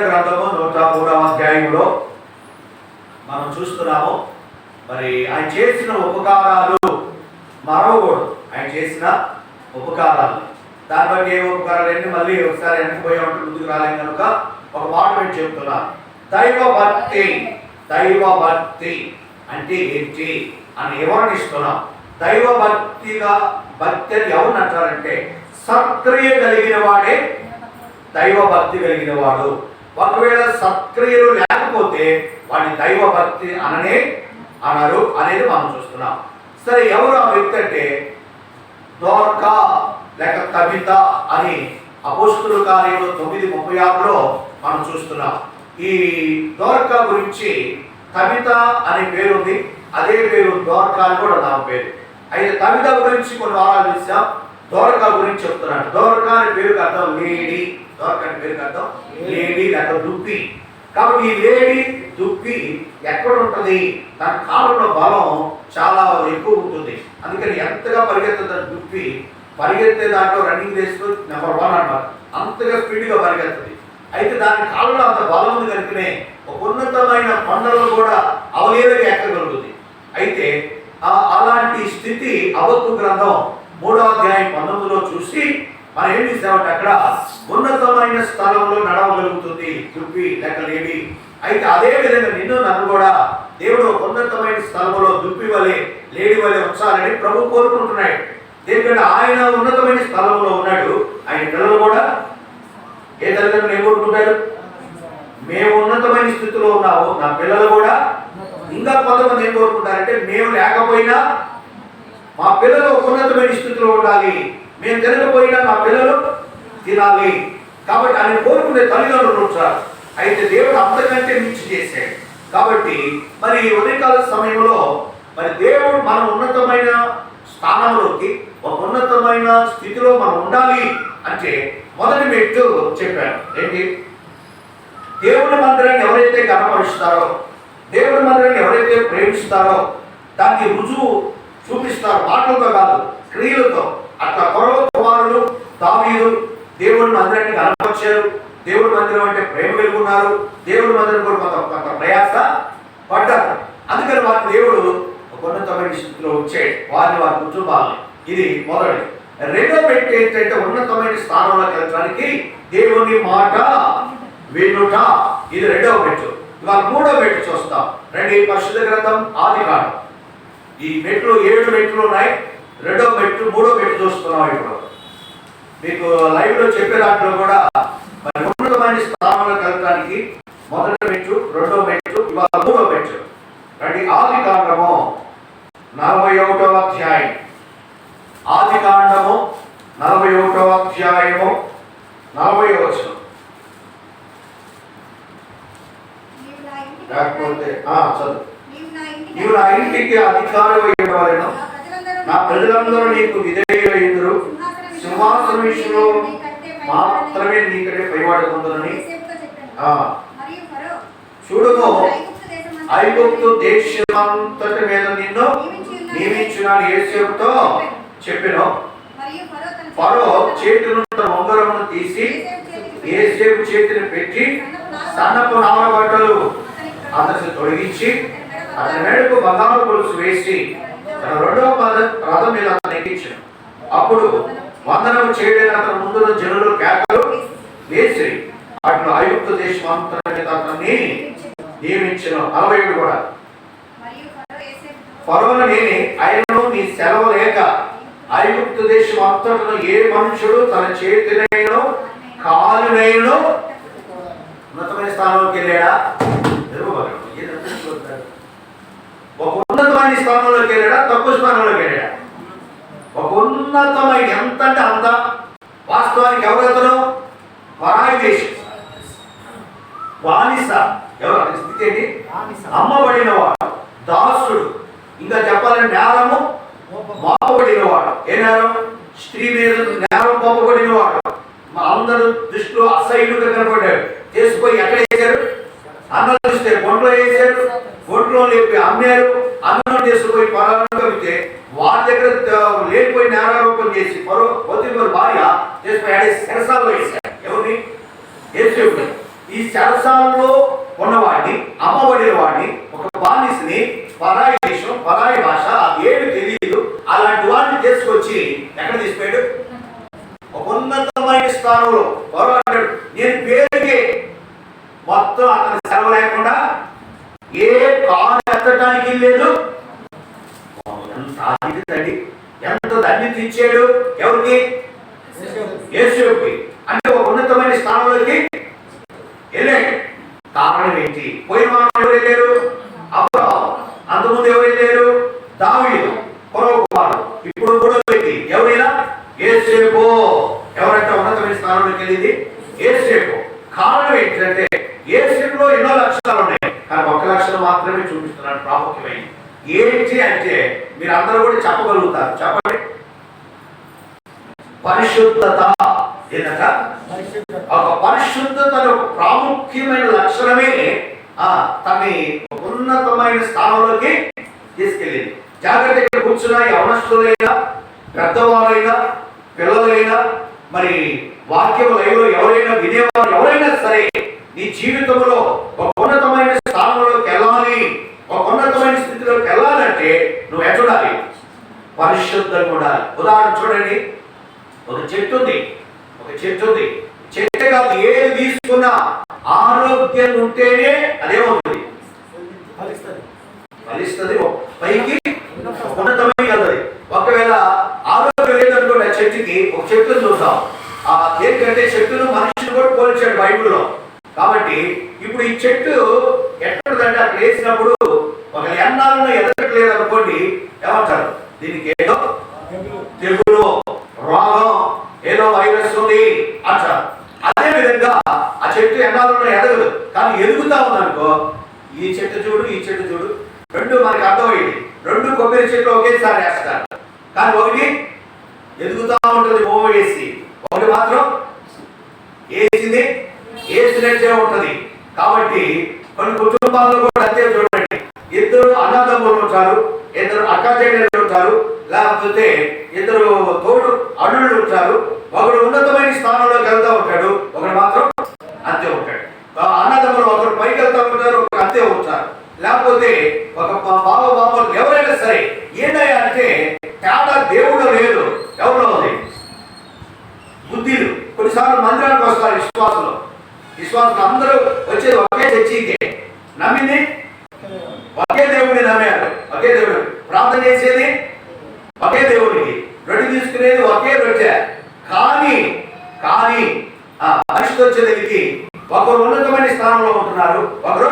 గ్రంథము 103వ అధ్యాయంలో మనం చూస్తున్నాము. మరి ఆయన చేసిన ఉపకారాలు మరవకూడదు. ఆయన చేసిన ఉపకారాలు, దాన్ని బట్టి ఏ ఉపకారాలన్నీ మళ్ళీ ఒకసారి వెనకపోయా ఉంటే ముందుకు రాలేం కనుక ఒక మాట పెట్టి చెప్తున్నాను. దైవభక్తి. దైవభక్తి అంటే ఏంటి అని వివరణిస్తున్నాం. దైవభక్తిగా భక్తి అని ఎవరిని అంటారంటే సత్క్రియ కలిగిన వాడే దైవభక్తి కలిగిన వాడు. ఒకవేళ సత్క్రియలు లేకపోతే వాడిని దైవభక్తి అనరు అనేది మనం చూస్తున్నాం. సరే, ఎవరు ఆ వ్యక్తి అంటే దోర్కా లేక కవిత అని అపోస్తలుల కార్యంలో 9:36లో మనం చూస్తున్నాం. ఈ దోర్కా గురించి కవిత అనే పేరు ఉంది, అదే పేరు దోర్కా అని కూడా నా పేరు. అయితే కవిత గురించి కొన్ని వారాలు చూసాం, దోర్కా గురించి చెప్తున్నాడు. దోర్కా అనే పేరుకి అర్థం లేడీ. దోర్కా అనే పేరుకి అర్థం లేడీ లేక దుప్పి. కాబట్టి ఈ లేడీ దుప్పి ఎక్కడ ఉంటుంది? తన కాలంలో బలం చాలా ఎక్కువ ఉంటుంది. అందుకని ఎంతగా పరిగెత్తుంది దుప్పి, పరిగెత్తే దాంట్లో రన్నింగ్ రేస్లో నెంబర్ 1 అన్నమాట. అంతగా స్పీడ్గా పరిగెత్తుంది. అయితే దాని కాలంలో అంత బలం ఉంది కనుకనే ఒక ఉన్నతమైన కొండలను కూడా అవలీలగా ఎక్కగలుగుతుంది. అయితే అలాంటి స్థితి హబక్కు గ్రంథం 3వ అధ్యాయం 19లో చూసి మనం ఏం చేసామంటే అక్కడ ఉన్నతమైన స్థలంలో నడవగలుగుతుంది దుప్పి లేక లేడీ. అయితే అదే విధంగా నిన్ను నన్ను కూడా దేవుడు ఉన్నతమైన స్థలంలో దుప్పి వలె లేడీ వలె ఉంచాలని ప్రభు కోరుకుంటున్నాడు. ఎందుకంటే ఆయన ఉన్నతమైన స్థలంలో ఉన్నాడు. ఆయన పిల్లలు కూడా ఏ తల్లిదండ్రులు ఏం కోరుకుంటారు? మేము ఉన్నతమైన స్థితిలో ఉన్నాము, నా పిల్లలు కూడా. ఇంకా కొంతమంది ఏం కోరుకుంటారంటే మేము లేకపోయినా మా పిల్లలు ఉన్నతమైన స్థితిలో ఉండాలి, మేము తినకపోయినా మా పిల్లలు తినాలి. కాబట్టి ఆయన కోరుకునే తల్లిదండ్రులు ఉంటారు. అయితే దేవుడు అంతకంటే మించి చేశాడు. కాబట్టి మరి ఉదయకాల సమయంలో మరి దేవుడు మన ఉన్నతమైన స్థానంలోకి ఒక ఉన్నతమైన స్థితిలో మనం ఉండాలి అంటే మొదటి మెట్టు చెప్పాను ఏంటి? దేవుడి మందిరాన్ని ఎవరైతే గణపరుస్తారో, దేవుడి మందిరాన్ని ఎవరైతే ప్రేమిస్తారో దాన్ని రుజువు చూపిస్తారు, మాటలతో కాదు క్రియలతో. అట్లా కొరవ కుమారులు దావీదు దేవుడి మందిరాన్ని గణపరిచారు. దేవుడి మందిరం అంటే ప్రేమ కలిగి ఉన్నారు. దేవుడి మందిరం కూడా కొంత ప్రయాస పడ్డారు. అందుకని వారి దేవుడు ఉన్నతమైన స్థితిలో వచ్చాడు వారి కుటుంబాలని. ఇది మొదటి. రెండో మెట్టు ఏంటంటే ఉన్నతమైన స్థానంలోకి వెళ్ళడానికి దేవుని మాట వినుట. ఇది రెండవ మెట్టు. ఇవాళ మూడో మెట్టు చూస్తాం. రండి, పరిశుద్ధ గ్రంథం ఆదికాండం. ఈ మెట్లు 7 మెట్లు ఉన్నాయి. రెండో మెట్టు మూడో మెట్టు చూస్తున్నాం. ఇప్పుడు మీకు లైవ్ లో చెప్పే దాంట్లో కూడా మరి ఉన్నతమైన స్థానంలోకి వెళ్ళడానికి మొదటి మెట్టు, రెండో మెట్టు, ఇవాళ మూడో మెట్టు. రండి, ఆదికాండము 41వ అధ్యాయం. ఆదికాండము 41వ అధ్యాయము 40వ వచనం. లేకపోతే చదువు. నీవు నా ఇంటికి అధికారం ఇవ్వవలెను, నా ప్రజలందరూ నీకు విధేయులైందురు, సింహాసనం మాత్రమే నీకంటే పైవాడుకుందని. చూడుము, ఐగుప్తు దేశమంతటి మీద నిన్ను నియమించిన యోసేపుతో చెప్పెను. ఫరో చేతి నుండి ఉంగరమును తీసి యోసేపు చేతిని పెట్టి సన్నపు నామబట్టలు అతన్ని తొలగించి అతని మేడకు బంగారు గొలుసు వేసి తన రెండవ రథం మీద అతను ఎక్కించాను. అప్పుడు వందనము చేయడానికి అతని ముందున్న జనులు కేకలు వేసి అట్లు ఐగుప్తు దేశం అంతా మీద అతన్ని నియమించను. 47 కూడా. ఫరోను నేనే, ఆయనను నీ సెలవు లేక ఐగుప్తు దేశం అంతటను ఏ మనుషుడు తన చేతినైనను కాలునైనను ఉన్నతమైన స్థానంలోకి వెళ్ళాడా? ఒక ఉన్నతమైన స్థానంలోకి వెళ్ళాడా? తక్కువ స్థానంలోకి వెళ్ళాడా? ఒక ఉన్నతమైన ఎంత అంటే అంత. వాస్తవానికి ఎవరెతను? పరాయి దేశం బానిస. ఎవరు అతని స్థితి ఏంటి? అమ్మబడినవాడు, దాసుడు. ఇంకా చెప్పాలంటే నేరము మోపబడినవాడు. ఏ నేరం? స్త్రీ మీద నేరం మోపబడినవాడు. అందరూ దృష్టిలో అసహ్యుడుగా కనపడ్డాడు. చేసుకుపోయి ఎక్కడ వేశారు? అన్నం ఇస్తే ఒంట్లో వేశారు, ఒంట్లో లేపి అమ్మారు. అన్నం చేసుకుపోయి పరాలను కవితే వారి దగ్గర లేనిపోయి నేరారోపణ చేసి పొత్తిమరు భార్య చేసుకుని శిరసాల్లో వేశారు. ఎవరిని? యేసేపుని. ఈ చెరసాలలో ఉన్నవాడిని, అమ్మబడిన వాడిని, ఒక బానిసని, పరాయి దేశం, పరాయి భాష, ఏమి తెలియదు, అలాంటి వాడిని తీసుకొచ్చి ఎక్కడ తీసుకుపోయాడు? ఒక ఉన్నతమైన స్థానంలో. అంటాడు, నేను పేరుకి మొత్తం అతని సెలవు లేకుండా ఏ కాలు ఎత్తడానికి లేదు. ఎంత ఆదితండి, ఎంత ధన్యత ఇచ్చాడు ఎవరికి? యేసుకి. అంటే ఒక ఉన్నతమైన స్థానంలోకి వెళ్ళాడు. కారణం ఏంటి? పోయిన వారం ఎవరు వెళ్ళారు? అబ్రహాము. అంతకుముందు ఎవరు వెళ్ళారు? దావీదు, కొరవ కుమారుడు. ఇప్పుడు కూడా వ్యక్తి ఎవరైనా యేసేపు. ఎవరైతే ఉన్నతమైన స్థానంలోకి వెళ్ళింది? యేసేపు. కారణం ఏంటంటే యేసేపులో ఎన్నో లక్షణాలు ఉన్నాయి, కానీ ఒక లక్షణం మాత్రమే చూపిస్తున్నాడు ప్రాముఖ్యమైనది. ఏంటి అంటే మీరు అందరూ కూడా చెప్పగలుగుతారు, చెప్పండి. పరిశుద్ధత. ఏంటంట? ఒక పరిశుద్ధతను ప్రాముఖ్యమైన లక్షణమే తనని ఉన్నతమైన స్థానంలోకి తీసుకెళ్ళింది. జాగ్రత్తగా కూర్చున్న యవనస్తులైనా, పెద్దవారైనా, పిల్లలైనా, మరి వాక్యం లైవ్లో ఎవరైనా వినేవారు ఎవరైనా సరే, నీ జీవితంలో ఒక ఉన్నతమైన స్థానంలోకి వెళ్ళాలి, ఒక ఉన్నతమైన స్థితిలోకి వెళ్ళాలంటే నువ్వు ఎట్లుండాలి? పరిశుద్ధంగా ఉండాలి. ఉదాహరణ చూడండి, ఒక చెట్టు ఉంది. చెట్టు కాదు, ఏది తీసుకున్నా ఆరోగ్యం ఉంటేనే అదేమవుతుంది? ఫలిస్తుంది, పైకి ఉన్నతమైన వెళ్తుంది. ఒకవేళ ఆరోగ్యం లేదనుకోండి, ఆ చెట్టుకి, ఒక చెట్టును చూస్తాం, ఆ దేనికంటే చెట్టును మనిషిని కూడా పోల్చాడు బైబిల్లో. కాబట్టి ఇప్పుడు ఈ చెట్టు ఎక్కడంటే అక్కడ వేసినప్పుడు ఒక ఎన్నాలను ఎదగట్లేదు అనుకోండి, ఏమంటారు? దీనికి ఏదో తెగులు, రోగం, ఏదో వైరస్ ఉంది అంటారు. అదే విధంగా ఆ చెట్టు ఎన్నాలను ఎదగదు, కానీ ఎదుగుతా ఉందనుకో, ఈ చెట్టు చూడు, ఈ చెట్టు చూడు, రెండు మనకి అర్థమైంది. రెండు కొబ్బరి చెట్లు ఒకేసారి వేస్తారు, కానీ ఒకటి ఎదుగుతా ఉంటుంది ఓ వేసి, ఒకటి మాత్రం వేసినట్టే ఉంటుంది. కాబట్టి కొన్ని కుటుంబాల్లో కూడా అంతే. చూడండి, ఇద్దరు అన్నదమ్ములు ఉంటారు, ఇద్దరు అక్కాచెల్లెళ్ళు ఉంటారు, లేకపోతే ఇద్దరు తోడు అల్లుళ్ళు ఉంటారు. ఒకడు ఉన్నతమైన స్థానంలోకి వెళ్తా ఉంటాడు, ఒకడు మాత్రం అంతే ఉంటాడు. అన్నదమ్ములు ఒకరు పైకి వెళ్తా ఉంటారు, ఒకరు అంతే ఉంటారు. లేకపోతే ఒక బాబు ఎవరైనా సరే, ఏంటయ్యా అంటే తేడా దేవుడు లేదు, ఎవరిలో ఉంది? బుద్ధిలు. కొన్నిసార్లు మందిరానికి వస్తారు విశ్వాసులు అందరూ వచ్చేది ఒకే చర్చికే, నమ్మింది ఒకే దేవుడిని నమ్మారు, ఒకే దేవుడు ప్రార్థన చేసేది ఒకే దేవుడికి, రొట్టె తీసుకునేది ఒకే రొట్టె. కానీ మనిషికి వచ్చేదానికి ఒకరు ఉన్నతమైన స్థానంలో ఉంటున్నారు, ఒకరు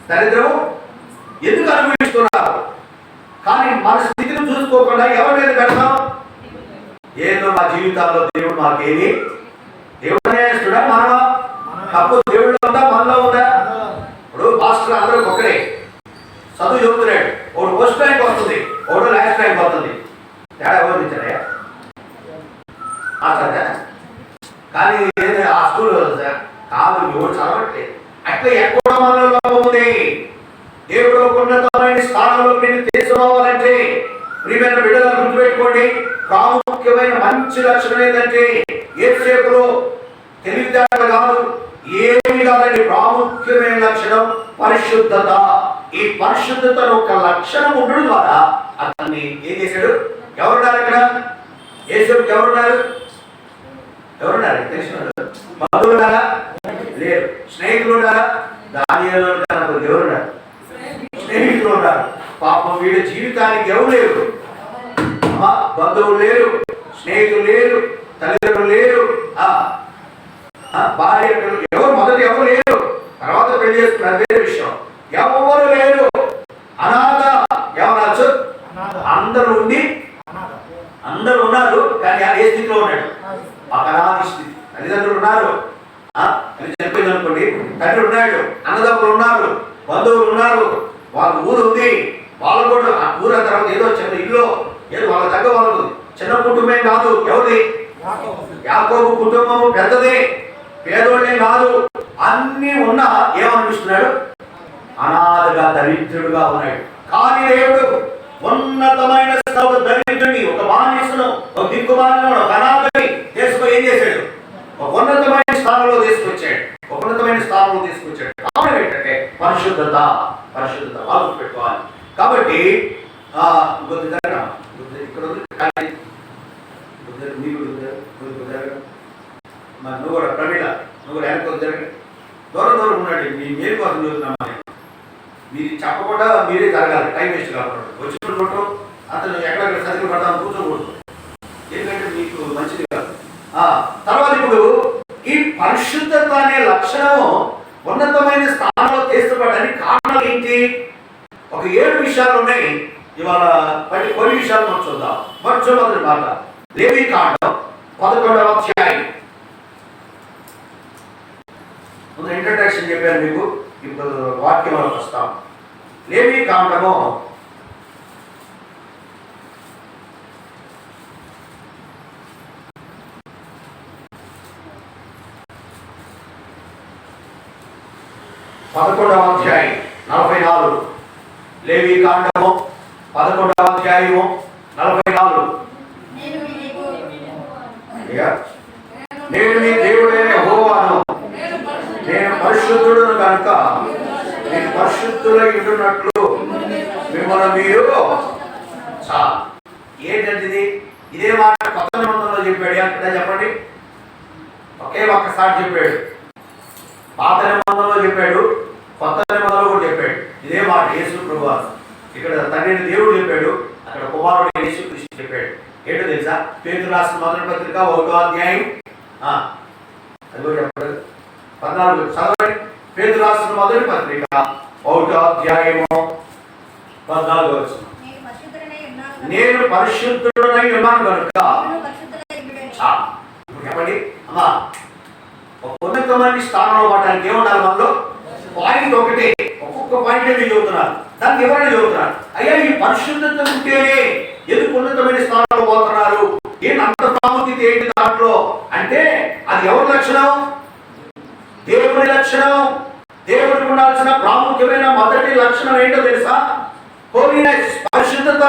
దరిద్రము ఎందుకు అనుభవిస్తున్నారు. కానీ మన స్థితిని చూసుకోకుండా ఎవరి మీద పెడతాం? ఏదో మా జీవితాల్లో దేవుడు మాకేమి, దేవుడు అనేస్తుడా? మనమా? తప్పు దేవుడిలో ఉందా, మనలో ఉందా? ఇప్పుడు పాస్టర్ అందరూ ఒక్కడే చదువు చెబుతున్నాడు, ఒకడు ఫస్ట్ ర్యాంక్ వస్తుంది, ఒకడు లాస్ట్ ర్యాంక్ వస్తుంది. తేడా ఎవరు ఇచ్చారా? కానీ ఆ స్కూల్ కాదు, ఎవరు చదవట్లేదు. అట్లా ఎక్కడ మనలో ఉంది? దేవుడు ఉన్నతమైన స్థానంలో మీరు తీసుకోవాలంటే ప్రియమైన బిడ్డలను గుర్తుపెట్టుకోండి, ప్రాముఖ్యమైన మంచి లక్షణం ఏంటంటే యేసేపులో తెలివితేటలు కాదు, ఏమి కాదండి, ప్రాముఖ్యమైన లక్షణం పరిశుద్ధత. ఈ పరిశుద్ధతను ఒక లక్షణం ఉండడం ద్వారా అతన్ని ఏం చేశాడు? ఎవరున్నారు అక్కడ? యేసేపుకి ఎవరున్నారు? తెలిసిన బంధువులు ఉన్నారా? లేరు. స్నేహితులు ఉన్నారా? దానియేలు ఎవరున్నారు? స్నేహితులు ఉన్నారు. పాపం వీడి జీవితానికి ఎవరు లేరు, బంధువులు లేరు, స్నేహితులు లేరు, తల్లిదండ్రులు లేరు, భార్య ఎవరు మొదటి ఎవరు లేరు, తర్వాత పెళ్లి చేసుకున్నారు, వేరే విషయం. ఎవరు లేరు, అనాథ. ఎవరొచ్చు? అందరూ ఉన్నారు, కానీ ఏ స్థితిలో ఉన్నాడు? ఒక అనాథ స్థితి. తల్లిదండ్రులు ఉన్నారు, చనిపోయింది అనుకోండి, తండ్రి ఉన్నాడు, అన్నదమ్ములు ఉన్నారు, బంధువులు ఉన్నారు, వాళ్ళ ఊరు ఉంది, వాళ్ళు కూడా ఆ ఊరు తర్వాత ఏదో చిన్న ఇల్లు, ఏదో వాళ్ళ దగ్గర వాళ్ళకు చిన్న కుటుంబం కాదు. ఎవరి? యాకోబు కుటుంబము పెద్దదే, పేదోళ్ళే కాదు. అన్ని ఉన్నా ఏమనిపిస్తున్నాడు? అనాథగా, దరిద్రుడుగా ఉన్నాడు. కానీ దేవుడు ఉన్నతమైన దరిద్రుడిని, ఒక బానిసను, ఒక దిక్కుమాలను, ఒక అనాథని తీసుకొని ఏం చేశాడు? ఒక ఉన్నతమైన స్థానంలో తీసుకొచ్చాడు. ఒక ఉన్నతమైన స్థానంలో తీసుకొచ్చాడు. కారణం ఏంటంటే పరిశుద్ధత. పరిశుద్ధత వాళ్ళు పెట్టుకోవాలి. కాబట్టి ఇక్కడ నువ్వు కూడా ప్రవీణ, నువ్వు కూడా వెనక జరగండి. దూరం దూరం ఉన్నాడు. మీ మేలు కోసం చూస్తున్నామా? మీరు చెప్పకుండా మీరే జరగాలి. టైం వేస్ట్ కాకుండా వచ్చిన చూడటం అతను ఎక్కడెక్కడ సరిగ్గా పడతాను కూర్చోకూడదు. ఎందుకంటే మీకు మంచిది కాదు. తర్వాత ఇప్పుడు ఈ పరిశుద్ధత అనే లక్షణము ఉన్నతమైన స్థానంలో తీసుకోవడానికి కారణాలు ఏంటి? ఒక 7 విషయాలు ఉన్నాయి. ఇవాళ కొన్ని విషయాలు మనం చూద్దాం. మొట్టమొదటి మాట లేవీకాండం 11వ అధ్యాయం. ముందు ఇంట్రడక్షన్ చెప్పాను మీకు, ఇప్పుడు వాక్యంలోకి వస్తాం. లేవీకాండము 11వ అధ్యాయం 44. లేవీకాండము 11వ అధ్యాయము 44. నేను మీ దేవుడైన యెహోవాను, నేను పరిశుద్ధుడును కనుక నేను పరిశుద్ధులై ఉండునట్లు మిమ్మల్ని మీరు ఏంటంటే ఇదే మాట కొత్త నిబంధనలో చెప్పాడు. అంటే చెప్పండి, ఒకే ఒక్కసారి చెప్పాడు. పాత నిబంధనలో చెప్పాడు, కొత్త నిబంధనలో కూడా చెప్పాడు. ఇదే మాట యేసు ప్రభువారు. ఇక్కడ తండ్రిని దేవుడు చెప్పాడు, అక్కడ కుమారుడు యేసు క్రీస్తు చెప్పాడు. ఏంటో తెలుసా? పేతురు రాసిన మొదటి పత్రిక 1వ అధ్యాయం అది కూడా చెప్పాడు 14 చదవండి. పేతురు రాసిన మొదటి పత్రిక 1వ అధ్యాయము 14వ వచనం. నేను పరిశుద్ధుడనై ఉన్నాను కనుక. ఇప్పుడు చెప్పండి అమ్మా, ఒక ఉన్నతమైన స్థానంలో పడడానికి ఏముండాలి? మనలో పాయింట్ ఒకటే, ఒక్కొక్క పాయింట్ మీరు చదువుతున్నారు. దానికి ఎవరైనా చదువుతున్నారు, అయ్యా ఈ పరిశుద్ధత ఉంటేనే ఎందుకు ఉన్నతమైన స్థానంలో పోతున్నారు? ఏంటి అంత ప్రాముఖ్యత ఏంటి దాంట్లో అంటే అది ఎవరి లక్షణం? దేవుని లక్షణం. దేవుడికి ఉండాల్సిన ప్రాముఖ్యమైన మొదటి లక్షణం ఏంటో తెలుసా? హోలీనెస్, పరిశుద్ధత.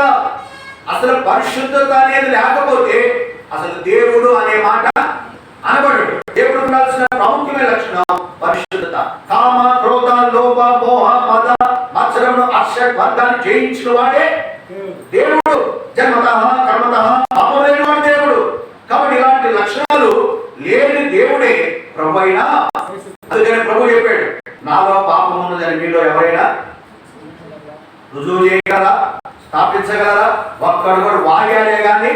అసలు పరిశుద్ధత అనేది లేకపోతే అసలు దేవుడు అనే మాట అనబడడు. దేవుడికి ఉండాల్సిన ప్రాముఖ్యమైన లక్షణం పరిశుద్ధత. కామ, క్రోధ, లోభ, మోహ, మద, మత్సరమును, అర్ష వర్గాన్ని జయించిన వాడే దేవుడు. జన్మతః కర్మతః పాపమైన వాడు దేవుడు. కాబట్టి ఇలాంటి లక్షణాలు లేని దేవుడే ప్రభు అయినా. అందుకని ప్రభు చెప్పాడు, నాలో పాపం ఉన్నదని మీలో ఎవరైనా రుజువు చేయగలరా, స్థాపించగలరా? ఒక్కడు కూడా వాగాలే కానీ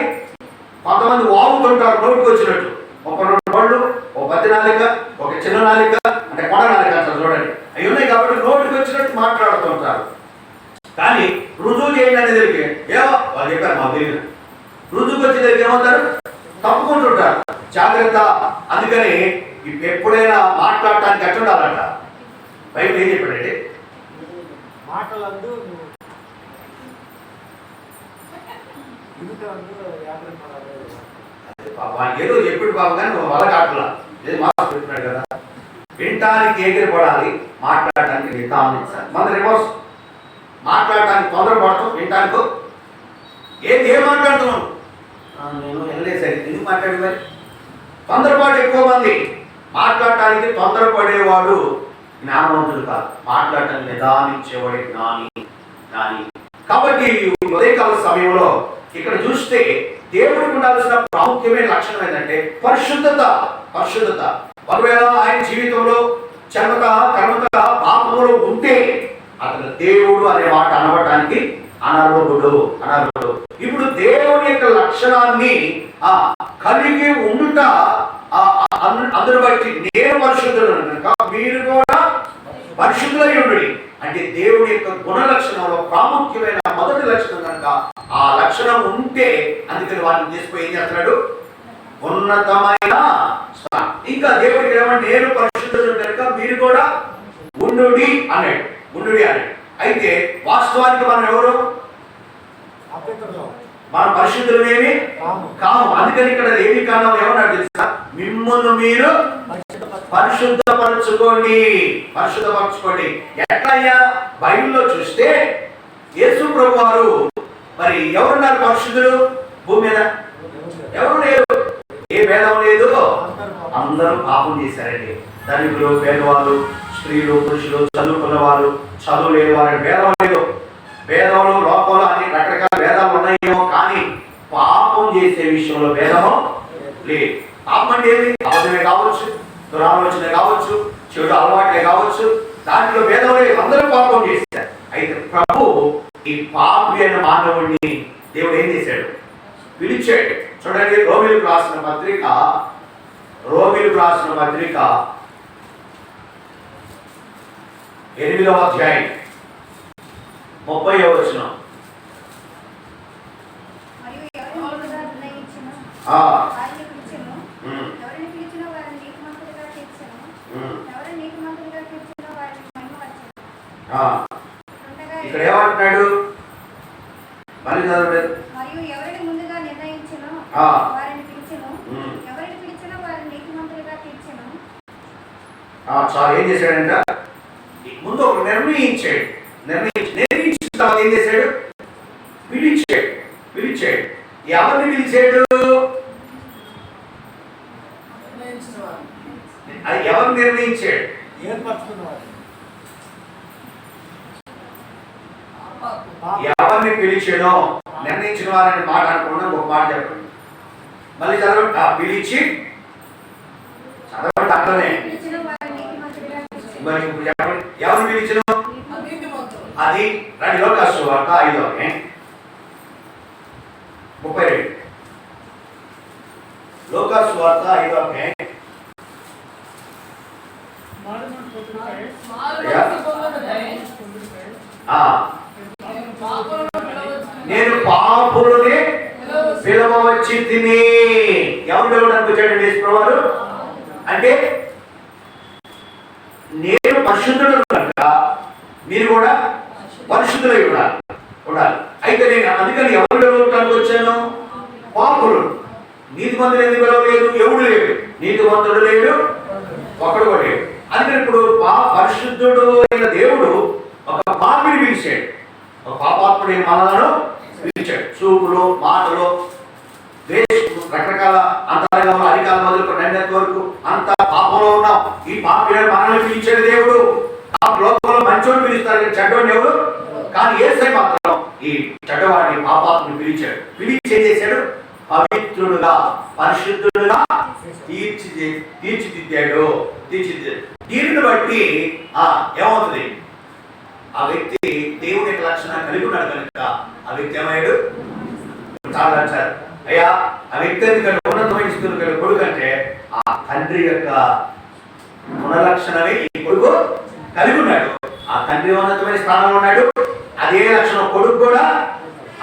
కొంతమంది వాగుతుంటారు నోటికి వచ్చినట్టు. ఒక 2 పళ్ళు, ఒక 10 నాలిక, ఒక చిన్న నాలిక, అంటే కొడ నాలిక అంటారు చూడండి. అవి ఉన్నాయి కాబట్టి నోటికి వచ్చినట్టు మాట్లాడుతూ ఉంటారు. కానీ రుజువు చేయండి అనేది తెలిపి ఏమో వాళ్ళు చెప్పారు మాకు తెలియదు. రుజువుకి వచ్చే దగ్గర ఏమవుతారు? తప్పుకుంటుంటారు. జాగ్రత్త. అందుకని ఎప్పుడైనా మాట్లాడటానికి ఎట్లా ఉండాలంట? బైబిల్ ఏం చెప్పాడంటే మాటలందు ఏదో చెప్పాడు బాబు కానీ వాళ్ళ కాటలా ఏది మార్క్స్ పెట్టినాడు కదా. వినటానికి ఎగిరిపడాలి, మాట్లాడటానికి నితాందించాలి. మన రివర్స్, మాట్లాడటానికి తొందరపడతాం, వినటానికి ఏం మాట్లాడుతున్నాం? నేను వెళ్ళేసరి ఎందుకు మాట్లాడి మరి తొందరపాటు ఎక్కువ మంది. మాట్లాడటానికి తొందరపడేవాడు జ్ఞానవంతుడు కాదు, మాట్లాడటానికి నిదానించేవాడే జ్ఞాని. కాబట్టి ఉదయకాల సమయంలో ఇక్కడ చూస్తే దేవుడికి ఉండాల్సిన ప్రాముఖ్యమైన లక్షణం ఏంటంటే పరిశుద్ధత. ఒకవేళ ఆయన జీవితంలో చర్మత, కర్మత, పాపములు ఉంటే అతను దేవుడు అనే మాట అనవటానికి అనర్హుడు. ఇప్పుడు దేవుని యొక్క లక్షణాన్ని కలిగి ఉండుట అందరు బట్టి నేను పరిశుద్ధుడు కనుక మీరు కూడా పరిశుద్ధులై ఉండుడి అంటే దేవుడి యొక్క గుణ లక్షణంలో ప్రాముఖ్యమైన మొదటి లక్షణం కనుక ఆ లక్షణం ఉంటే అందుకని వాళ్ళని తీసుకుని ఏం చేస్తున్నాడు? ఉన్నతమైన. ఇంకా దేవుడికి ఏమంటే నేను పరిశుద్ధుడు కనుక మీరు కూడా ఉండుడి అన్నాడు. అయితే వాస్తవానికి మనం ఎవరు? మన పరిశుద్ధులమేమి కాము. అందుకని ఇక్కడ లేవీకాండం ఏమన్నాడు తెలుసా? మిమ్మల్ని మీరు పరిశుద్ధపరచుకోండి. ఎట్లయ్యా? బైబిల్లో చూస్తే యేసు ప్రభు వారు మరి ఎవరున్నారు పరిశుద్ధులు భూమి మీద? ఎవరు లేరు. ఏ భేదం లేదు, అందరూ పాపం చేశారండి. ధనికులు, పేదవాళ్ళు, స్త్రీలు, పురుషులు, చదువుకున్న వాళ్ళు, చదువు లేని వారి భేదం లేదు. భేదంలో లోకంలో అన్ని రకరకాల భేదాలు ఉన్నాయేమో, కానీ పాపం చేసే విషయంలో భేదము లేదు. పాపం అంటే ఏమి? అబద్ధమే కావచ్చు, దురాలోచన కావచ్చు, చెడు అలవాట్లే కావచ్చు, దాంట్లో భేదం లేదు. అందరూ పాపం చేశారు. అయితే ప్రభు ఈ పాపి అయిన మానవుడిని దేవుడు ఏం చేశాడు? పిలిచాడు. చూడండి, రోమిలకు రాసిన పత్రిక 8వ అధ్యాయం 30వ వచనం. ఇక్కడ ఏమంటున్నాడు? మళ్ళీ చదవలేదు. చాలా ఏం చేశాడంట? ముందు ఒక నిర్ణయించిన తర్వాత ఏం చేశాడు? పిలిచాడు. ఎవరిని పిలిచాడు? ఎవరు నిర్ణయించాడు? ఎవరిని పిలిచాడో నిర్ణయించిన వారని మాట అనుకున్నా ఒక మాట చెప్పండి. మళ్ళీ చదవండి. పిలిచి చదవండి. అట్లనే ఎవరిని పిలిచిన? అది రండి, లోకాసు వార్త 5వ అధ్యాయం 32. లోకాసు వార్త 5వ అధ్యాయం. నేను పాపులని పిలవచ్చి తిని. ఎవరు పిలవడానికి వచ్చాడండి యేసుప్రభువారు? అంటే నేను పరిశుద్ధుడు కనుక మీరు కూడా పరిశుద్ధులై ఉండాలి. అయితే నేను అందుకని ఎవరు పిలవడానికి వచ్చాను? పాపులు. నీతిమంతులు ఎందుకు పిలవలేదు? ఎవడు లేడు. నీతిమంతుడు లేడు, ఒకడు కూడా లేడు. అందుకని ఇప్పుడు పరిశుద్ధుడు అయిన దేవుడు ఒక పాపిని పిలిచాడు. ఒక పాపాత్ముడైన మనలను పిలిచాడు. చూపులు, మాటలు, రకరకాల అంతరంగంలో అధికారం మొదలుకొని నిన్నటి వరకు అంత పాపంలో ఉన్నాం. ఈ పాపిని మనల్ని పిలిచాడు దేవుడు. ఆ లోకంలో మంచోడు పిలుస్తారు, చెడ్డోడిని ఎవరు? కానీ యేసయ్య మాత్రం ఈ చెడ్డవాడిని, పాపాత్ముని పిలిచాడు. పిలిచి ఏం చేశాడు? పవిత్రుడుగా, పరిశుద్ధుడుగా తీర్చిదిద్దాడు. దీనిని బట్టి ఏమవుతుంది? ఆ వ్యక్తి దేవుని యొక్క లక్షణాన్ని కలిగి ఉన్నాడు కనుక ఆ వ్యక్తి ఏమయ్యాడు? చాలా అంటారు, అయ్యా ఆ వ్యక్తి ఎందుకంటే ఉన్నతమైన స్థితిలో కలిగి కొడుకు అంటే ఆ తండ్రి యొక్క గుణలక్షణమే ఈ కొడుకు కలిగి ఉన్నాడు. ఆ తండ్రి ఉన్నతమైన స్థానంలో ఉన్నాడు. అదే లక్షణం కొడుకు కూడా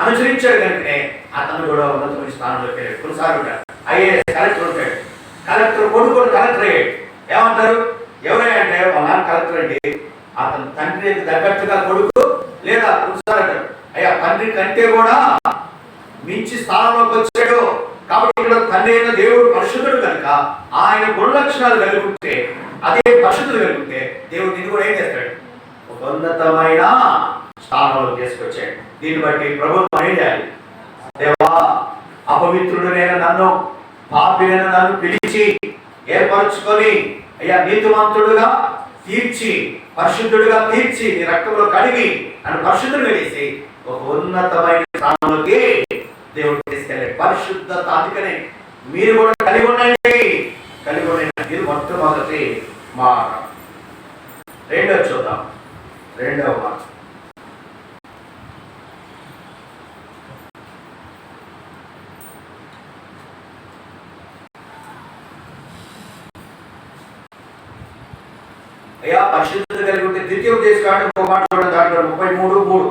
అనుసరించాడు కనుకనే అతను కూడా ఉన్నతమైన స్థానంలో వెళ్ళాడు. కొన్నిసార్లు ఉంటాడు ఐఏఎస్ కలెక్టర్ ఉంటాడు. కలెక్టర్ కొడుకు కూడా కలెక్టర్ అయ్యాడు. ఏమంటారు? ఎవరైనా అంటే వాళ్ళ నాన్న కలెక్టర్ అంటే అతను తండ్రికి తగ్గట్టుగా కొడుకు లేదా కొన్నిసార్లు అంటాడు, అయ్యా తండ్రి కంటే కూడా మించి స్థానంలోకి వచ్చాడు. కాబట్టి ఇక్కడ తండ్రి అయిన దేవుడు పరిశుద్ధుడు కనుక ఆయన గుణలక్షణాలు కలిగి ఉంటే, అదే పరిశుద్ధులు కలిగి ఉంటే దేవుడు నిన్ను కూడా ఏం చేస్తాడు? ఒక ఉన్నతమైన స్థానంలో తీసుకొచ్చాడు. దీన్ని బట్టి ప్రభుత్వం ఏం చేయాలి? దేవా, అపవిత్రుడైన నన్ను, పాపినైన నన్ను పిలిచి ఏర్పరచుకొని అయ్యా నీతిమంతుడుగా తీర్చి, పరిశుద్ధుడుగా తీర్చి, నీ రక్తంలో కడిగి నన్ను పరిశుద్ధుడు వేసి ఒక ఉన్నతమైన స్థానంలోకి దేవుడు తీసుకెళ్ళాడు. పరిశుద్ధత అందుకనే మీరు కూడా కలిగి ఉండండి. ఇది మొట్టమొదటి మాట. రెండవ చూద్దాం. రెండవ మాట, అయ్యా పరిశుద్ధత కలిగి ఉంటే ద్వితీయ ఉద్దేశం ఒక మాట చూడండి. దాంట్లో 33:3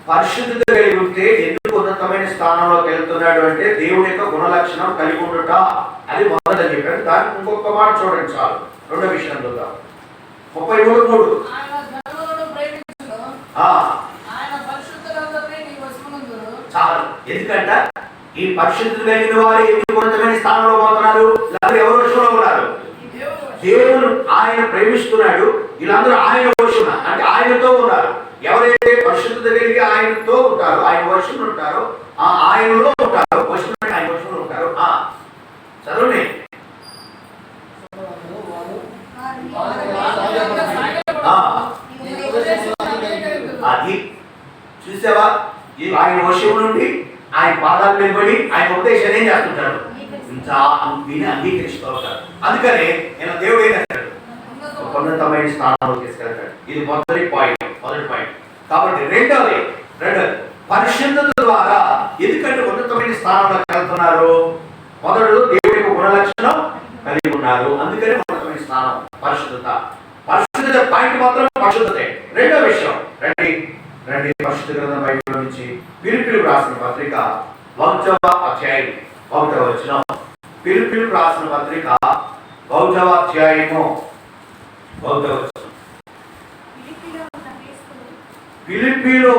పరిశుద్ధత కలిగి ఉంటే ఎందుకు ఉన్నతమైన స్థానంలోకి వెళ్తున్నాడు అంటే దేవుని యొక్క గుణలక్షణం కలిగి ఉండుట, అది మొదలని చెప్పాడు. దానికి ఇంకొక మాట చూడండి చాలు. రెండో విషయం చూద్దాం. 33:3 చాలు. ఎందుకంట ఈ పరిశుద్ధత కలిగిన వారు ఎందుకు ఉన్నతమైన స్థానంలో పోతున్నారు? ఎవరు వశంలో ఉన్నారు? దేవుడు ఆయన ప్రేమిస్తున్నాడు. వీళ్ళందరూ ఆయన వశం అంటే ఆయనతో ఉన్నారు. ఎవరైతే పరిశుద్ధత కలిగి ఆయనతో ఉంటారో, ఆయన వశంలో ఉంటారో, ఆయనలో ఉంటారో, వశం ఆయన వశంలో ఉంటారో. చదవండి. అది చూసావా, ఆయన వర్షం నుండి ఆయన పాదాలు నిలబడి ఆయన ఉపదేశాన్ని ఏం చేస్తుంటాడు, విని అంగీకరిస్తూ. అందుకనే నేను దేవుడు ఏం చేస్తాడు, ఉన్నతమైన స్థానంలో తీసుకెళ్తాడు. ఇది మొదటి పాయింట్. కాబట్టి రెండోది పరిశుద్ధత ద్వారా ఎందుకంటే ఉన్నతమైన స్థానంలో వెళ్తున్నారు. మొదటి దేవుడి గుణలక్షణం కలిగి ఉన్నారు, అందుకనే ఉన్నతమైన స్థానం పరిశుద్ధత. పాయింట్ మాత్రం పరిశుద్ధతే. రెండో విషయం రండి పరిశుద్ధ గ్రంథం బైబిల్ నుంచి ఫిలిప్పీయులకు రాసిన పత్రిక 1వ అధ్యాయం 1వ వచనం. ఫిలిప్పీయులకు రాసిన పత్రిక 1వ అధ్యాయము 1వ వచనం. ఫిలిప్పీలో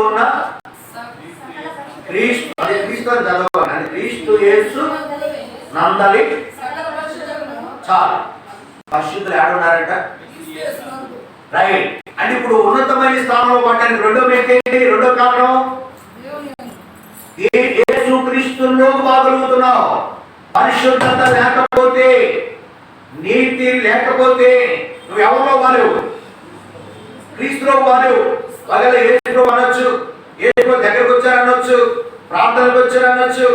ఉన్న క్రీస్తు యేసు నందలి చాలు పరిశుద్ధులు ఏడున్నారంట. రైట్. అంటే ఇప్పుడు ఉన్నతమైన స్థానంలో పడడానికి రెండో కారణం యేసు క్రీస్తులోకి బాగలుగుతున్నావు. పరిశుద్ధత లేకపోతే, నీతి లేకపోతే నువ్వు ఎవరిలో వాలేవు, క్రీస్తులో వాలేవు. పగల యేసులో అనొచ్చు, యేసులో దగ్గరకు వచ్చారనొచ్చు, ప్రార్థనకు వచ్చారనొచ్చు,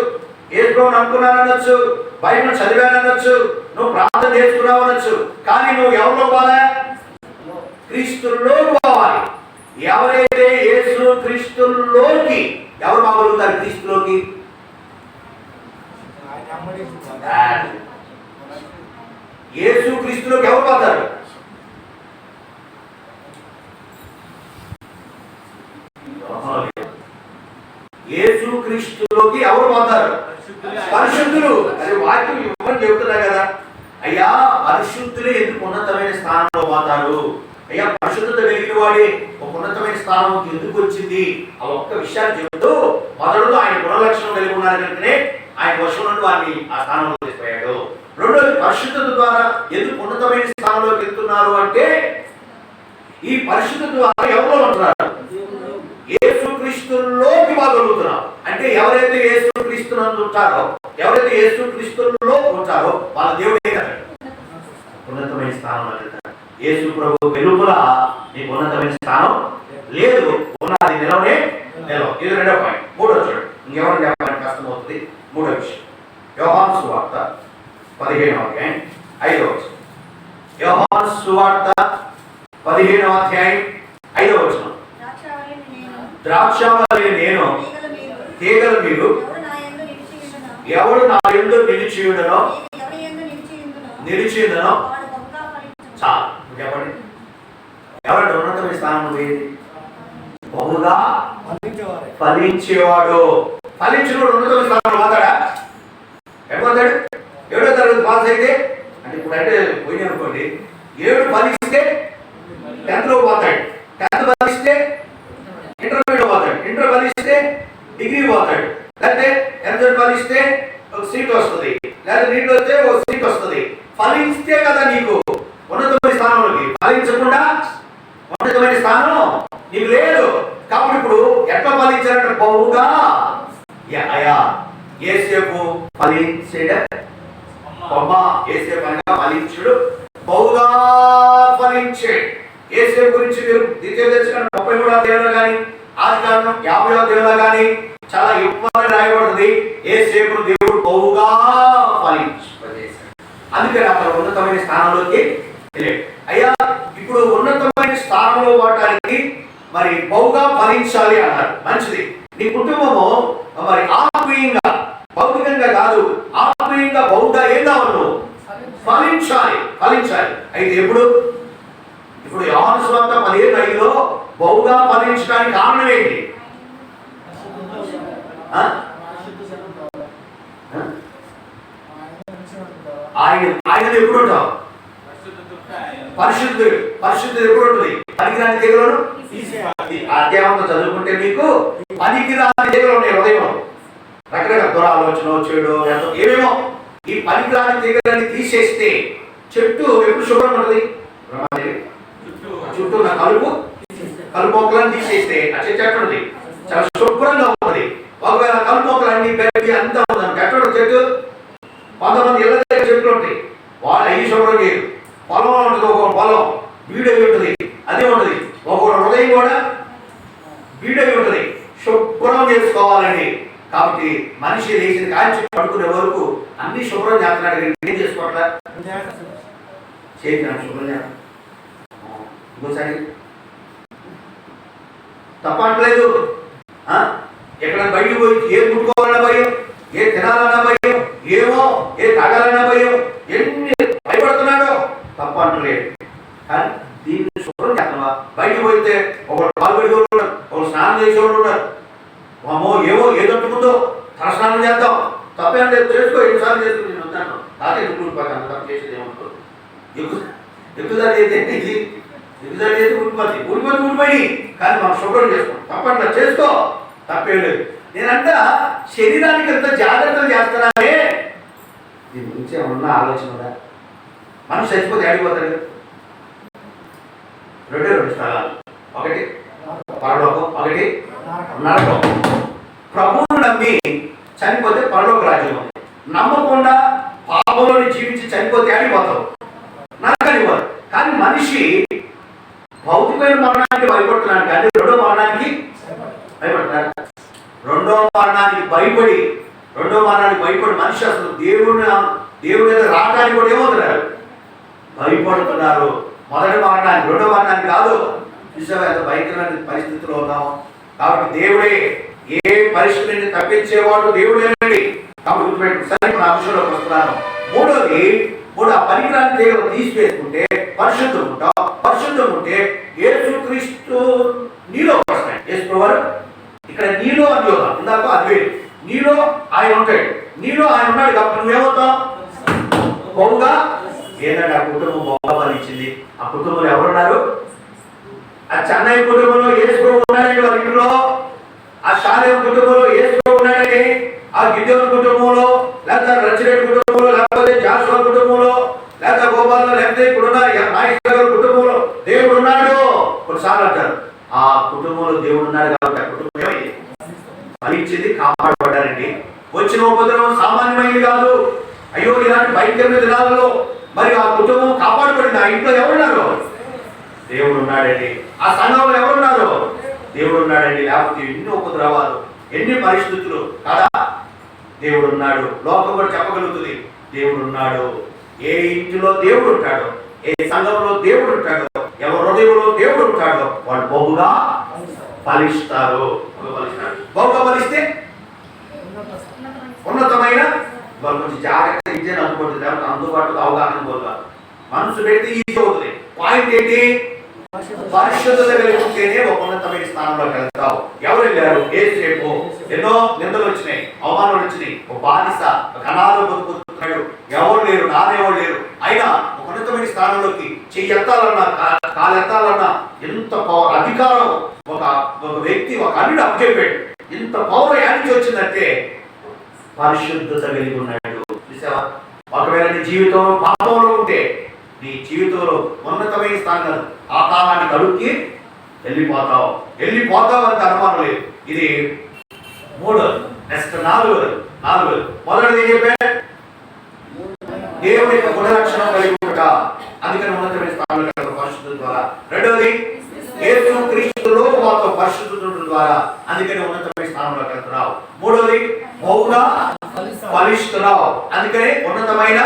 యేసులో అనుకున్నానొచ్చు, బైబిల్ చదివానొచ్చు, నువ్వు ప్రార్థన చేసుకున్నావు అనొచ్చు. కానీ నువ్వు ఎవరిలో పోలే, క్రీస్తులో పోవాలి. ఎవరైతే యేసు క్రీస్తులోకి ఎవరు బాగలుగుతారు, క్రీస్తులోకి యేసు క్రీస్తులోకి ఎవరు పోతారు, యేసు క్రీస్తులోకి ఎవరు పోతారు, పరిశుద్ధులు. అది వాక్యం ఇవ్వని చెబుతున్నా కదా. అయ్యా పరిశుద్ధులే ఎందుకు ఉన్నతమైన స్థానంలో పోతారు, అయ్యా పరిశుద్ధత కలిగిన వాడే ఒక ఉన్నతమైన స్థానం ఎందుకు వచ్చింది, ఆ ఒక్క విషయాన్ని చెబుతూ మొదలు ఆయన గుణలక్షణం కలిగి ఉన్నారు కనుకనే ఆయన వర్షం నుండి వారిని ఆ స్థానంలో తీసుకుపోయాడు. రెండోది పరిశుద్ధత ద్వారా ఎందుకు ఉన్నతమైన స్థానంలోకి వెళ్తున్నారు అంటే, ఈ పరిశుద్ధత ద్వారా ఎవరో ఉంటున్నారు, యేసు క్రీస్తులోకి బాగలుగుతున్నారు. అంటే ఎవరైతే యేసు క్రీస్తునందు ఉంటారో, ఎవరైతే యేసు క్రీస్తులో ఉంటారో వాళ్ళ దేవుడే కదా ఉన్నతమైన స్థానంలో వెళ్తారు. యేసు ప్రభు వెలుపల నీకు ఉన్నతమైన స్థానం లేదు, ఉన్నది నిలవనే నిలవ. ఇది రెండో పాయింట్. మూడో చూడండి, ఇంకెవరు చెప్పడానికి కష్టం అవుతుంది. మూడో విషయం యోహాను సువార్త 15వ అధ్యాయం 5వ వచనం. యోహాను సువార్త 15వ అధ్యాయం 5వ వచనం. ద్రాక్షావల్లి నేను, తీగలు మీరు, ఎవడు నా యందు నిలిచియుండునో చాలు. చెప్పండి, ఎవరంటే ఉన్నతమైన స్థానంలో పోయేది, బహుగా ఫలించేవాడు. ఫలించినవాడు ఉన్నతమైన స్థానంలో పోతాడా, ఎక్కడతాడు? 7వ తరగతి పాస్ అయితే అంటే ఇప్పుడు అంటే పోయి అనుకోండి, 7 ఫలిస్తే 10th లో పోతాడు, 10th ఫలిస్తే ఇంటర్మీడియట్ పోతాడు, ఇంటర్ ఫలిస్తే డిగ్రీ పోతాడు, లేకపోతే ఎంసెట్ ఫలిస్తే ఒక సీట్ వస్తుంది, లేకపోతే నీట్ వస్తే ఒక సీట్ వస్తుంది. ఫలిస్తే కదా నీకు ఉన్నతమైన స్థానంలోకి. ఫలించకుండా ఉన్నతమైన స్థానం నీకు లేదు. కాబట్టి ఇప్పుడు ఎట్లా ఫలించారంటే బహుగా. యేసేపు ఫలించాడు, యేసేపు అనగా ఫలించుడు, బహుగా ఫలించాడు. యేసేపు గురించి మీరు ద్వితీయోపదేశకాండం 33వ అధ్యాయంలో కానీ ఆదికాండం 50వ అధ్యాయంలో కానీ చాలా ఎక్కువగా రాయబడుతుంది, యేసేపును దేవుడు బహుగా ఫలింపజేశాడు. అందుకని అక్కడ ఉన్నతమైన స్థానంలోకి వెళ్ళాడు. అయ్యా ఇప్పుడు ఉన్నతమైన స్థానంలో పోవడానికి మరి బహుగా ఫలించాలి అన్నారు. మంచిది. నీ కుటుంబము మరి ఆత్మీయంగా, భౌతికంగా కాదు, ఆత్మీయంగా బహుగా ఏం కావాలి, నువ్వు ఫలించాలి. అయితే ఇప్పుడు యోహాను సువార్త 15:5లో బహుగా ఫలించడానికి కారణం ఏంటి? ఆయన ఎప్పుడు ఉంటావు, పరిశుద్ధుడు ఎప్పుడు ఉంటుంది, పనికిరాని తీగలను అధ్యాయంతో చదువుకుంటే మీకు పనికిరాని తీగలు ఉన్నాయి హృదయం, రకరకాల దురాలోచన, చెడు, ఏమేమో. ఈ పనికిరాని తీగలని తీసేస్తే చెట్టు ఎప్పుడు శుభ్రం ఉంటుంది, చుట్టూ ఉన్న కలుపు మొక్కలను తీసేస్తే ఆ చెట్టు ఉంటుంది చాలా శుభ్రంగా ఉంటుంది. ఒకవేళ కలుపు మొక్కలన్నీ పెరిగి అంతా కొంతమంది ఇళ్ళ దగ్గర చెట్లు ఉంటాయి, వాళ్ళు అయ్యి శుభ్రం చేయరు. పొలంలో ఉంటుంది, ఒక పొలం బీడై ఉంటుంది, అది ఉంటుంది. ఒక్కొక్క హృదయం కూడా బీడై ఉంటుంది. శుభ్రం చేసుకోవాలండి. కాబట్టి మనిషి లేచిన కాల్చి పడుకునే వరకు అన్ని శుభ్రం చేస్తున్నాడు. ఏం చేసుకోవట్లా? చేస్తున్నాడు శుభ్రం చేస్తాడు. ఇంకోసారి తప్పట్లేదు. ఎక్కడ బయటకు పోయి ఏం ముట్టుకోవాలన్నా భయం, ఏ తినాలన్నా భయం, ఏమో ఏ తాగాలన్నా భయం, ఎన్ని భయపడుతున్నాడో తప్పట్లేదు. కానీ దీన్ని శుభ్రం చేస్తావా? బయటకు పోతే ఒకడు పాల్గొడి ఉంటాడు, ఒకడు స్నానం చేసేవాడు ఉంటాడు. అమ్మో ఏమో ఏదొట్టుకుందో తల స్నానం చేద్దాం, తప్పేం లేదు, చేసుకో, ఎన్నిసార్లు చేసుకుని నేను వద్దాను. తాత ఎందుకు తప్పు చేసేది ఏమంటారు? ఎక్కుదారి అయితే ఎక్కుదారి చేస్తే ఊడిపోయి కానీ మనం శుభ్రం చేసుకోం. తప్పట్లా చేసుకో, తప్పేం లేదు. నేనంట శరీరానికి ఎంత జాగ్రత్తలు చేస్తున్నానే, దీని గురించి ఏమన్నా ఆలోచన ఉందా? మనం చచ్చిపోతే ఆడిపోతాడు. రెండు స్థలాలు, ఒకటి పరలోకం, ఒకటి నరకం. ప్రభువును నమ్మి చనిపోతే పరలోక రాజ్యం ఉంది. నమ్మకుండా పాపంలోని జీవించి చనిపోతే ఆడిపోతావు, నరకానికి పోతావు. కానీ మనిషి భౌతికమైన మరణానికి భయపడుతున్నాడు, కానీ రెండో మరణానికి భయపడుతున్నాడు. రెండో మరణానికి భయపడి మనిషి అసలు దేవుని రావడానికి కూడా ఏమవుతున్నారు? భయపడుతున్నారు. మొదటి మరణానికి, రెండో మరణానికి కాదు. చూసావా ఎంత భయంకరమైన పరిస్థితిలో ఉన్నాము. కాబట్టి దేవుడే ఏ పరిస్థితి నుంచి తప్పించేవాడు దేవుడేనండి. కాబట్టి సరే నా అంశంలోకి వస్తున్నాను. మూడు ఆ పనికిరాని దేవుడు తీసివేసుకుంటే పరిశుద్ధం ఉంటావు. పరిశుద్ధం ఉంటే యేసుక్రీస్తు నీలో వస్తాయి. యేసువారు ఇక్కడ నీలో అని ఇందాక అది వేరు. నీలో ఆయన ఉంటాడు, నీలో ఆయన ఉన్నాడు. కాబట్టి నువ్వేమవుతావు? బహుగా ఏంటంటే ఆ కుటుంబం బహుగా ఇచ్చింది. ఆ కుటుంబంలో ఎవరున్నారు? ఆ చెన్నై కుటుంబంలో యేసు ఉన్నాడండి వారి ఇంట్లో. ఆ షాలేం కుటుంబంలో యేసు ఉన్నాడండి. ఆ గిద్యోను కుటుంబంలో, లేదా రచిరేట్ కుటుంబంలో, లేకపోతే జాషువా కుటుంబంలో, లేదా గోపాల్లో, లేకపోతే ఇప్పుడున్న నాగేశ్వర కుటుంబంలో దేవుడు ఉన్నాడు. కొన్నిసార్లు అంటారు ఆ కుటుంబంలో దేవుడు ఉన్నాడు కాబట్టి ఆ కుటుంబం ఏమైంది? ఫలించింది, కాపాడబడ్డారండి. వచ్చిన ఉపద్రవం సామాన్యమైనది కాదు. అయ్యో ఇలాంటి భయంకరమైన దినాలలో మరి ఆ కుటుంబం కాపాడబడింది. ఆ ఇంట్లో ఎవరున్నారు? దేవుడు ఉన్నాడండి. ఆ సంఘంలో ఎవరున్నారు? దేవుడు ఉన్నాడండి. లేకపోతే ఎన్ని ఉపద్రవాలు, ఎన్ని పరిస్థితులు కదా. దేవుడు ఉన్నాడు. లోకం కూడా చెప్పగలుగుతుంది దేవుడు ఉన్నాడు. ఏ ఇంటిలో దేవుడు ఉంటాడో, ఏ సంఘంలో దేవుడు ఉంటాడో, ఎవరి హృదయంలో దేవుడు ఉంటాడో వాళ్ళు బహుగా ఫలిస్తారు. బహుగా ఫలిస్తే ఉన్నతమైన వాళ్ళు కొంచెం జాగ్రత్త విద్యను అందుకుంటుంది. లేకపోతే అందుబాటులో అవగాహన పోతారు. మనసు పెడితే ఈజీ అవుతుంది. పాయింట్ ఏంటి? పరిశుద్ధత కలిగి ఉంటేనే ఒక ఉన్నతమైన స్థానంలోకి వెళ్తావు. ఎవరు వెళ్ళారు? యేసేపు. ఎన్నో నిందలు వచ్చినాయి, అవమానాలు వచ్చినాయి. ఒక బానిస కణాలు బతుకుతున్నాడు, ఎవరు లేరు, నానెవరు లేరు. అయినా ఒక ఉన్నతమైన స్థానంలోకి చెయ్యి ఎత్తాలన్నా, కాలు ఎత్తాలన్నా ఎంత అధికారం ఒక వ్యక్తి, ఒక అన్యుడు అప్పచెప్పాడు. ఇంత పవర్ యానికి వచ్చిందంటే పరిశుద్ధత కలిగి ఉన్నాడు. చూసావా? ఒకవేళ నీ జీవితంలో పాపంలో ఉంటే నీ జీవితంలో ఉన్నతమైన స్థానం ఆ కాలానికి అడుక్కి వెళ్ళిపోతావు అంత అనుమానం లేదు. ఇది మూడోది. నెక్స్ట్ నాలుగోది. మొదటిది ఏం చెప్పే? దేవుని యొక్క గుణలక్షణం కలిగి ఉంట, అందుకని ఉన్నతమైన స్థానంలో పరిశుద్ధత ద్వారా. రెండోది యేసు క్రీస్తులో మాతో పరిశుద్ధత ద్వారా, అందుకని ఉన్నతమైన స్థానంలోకి వెళ్తున్నావు. మూడోది బహుగా ఫలిస్తున్నావు, అందుకని ఉన్నతమైన.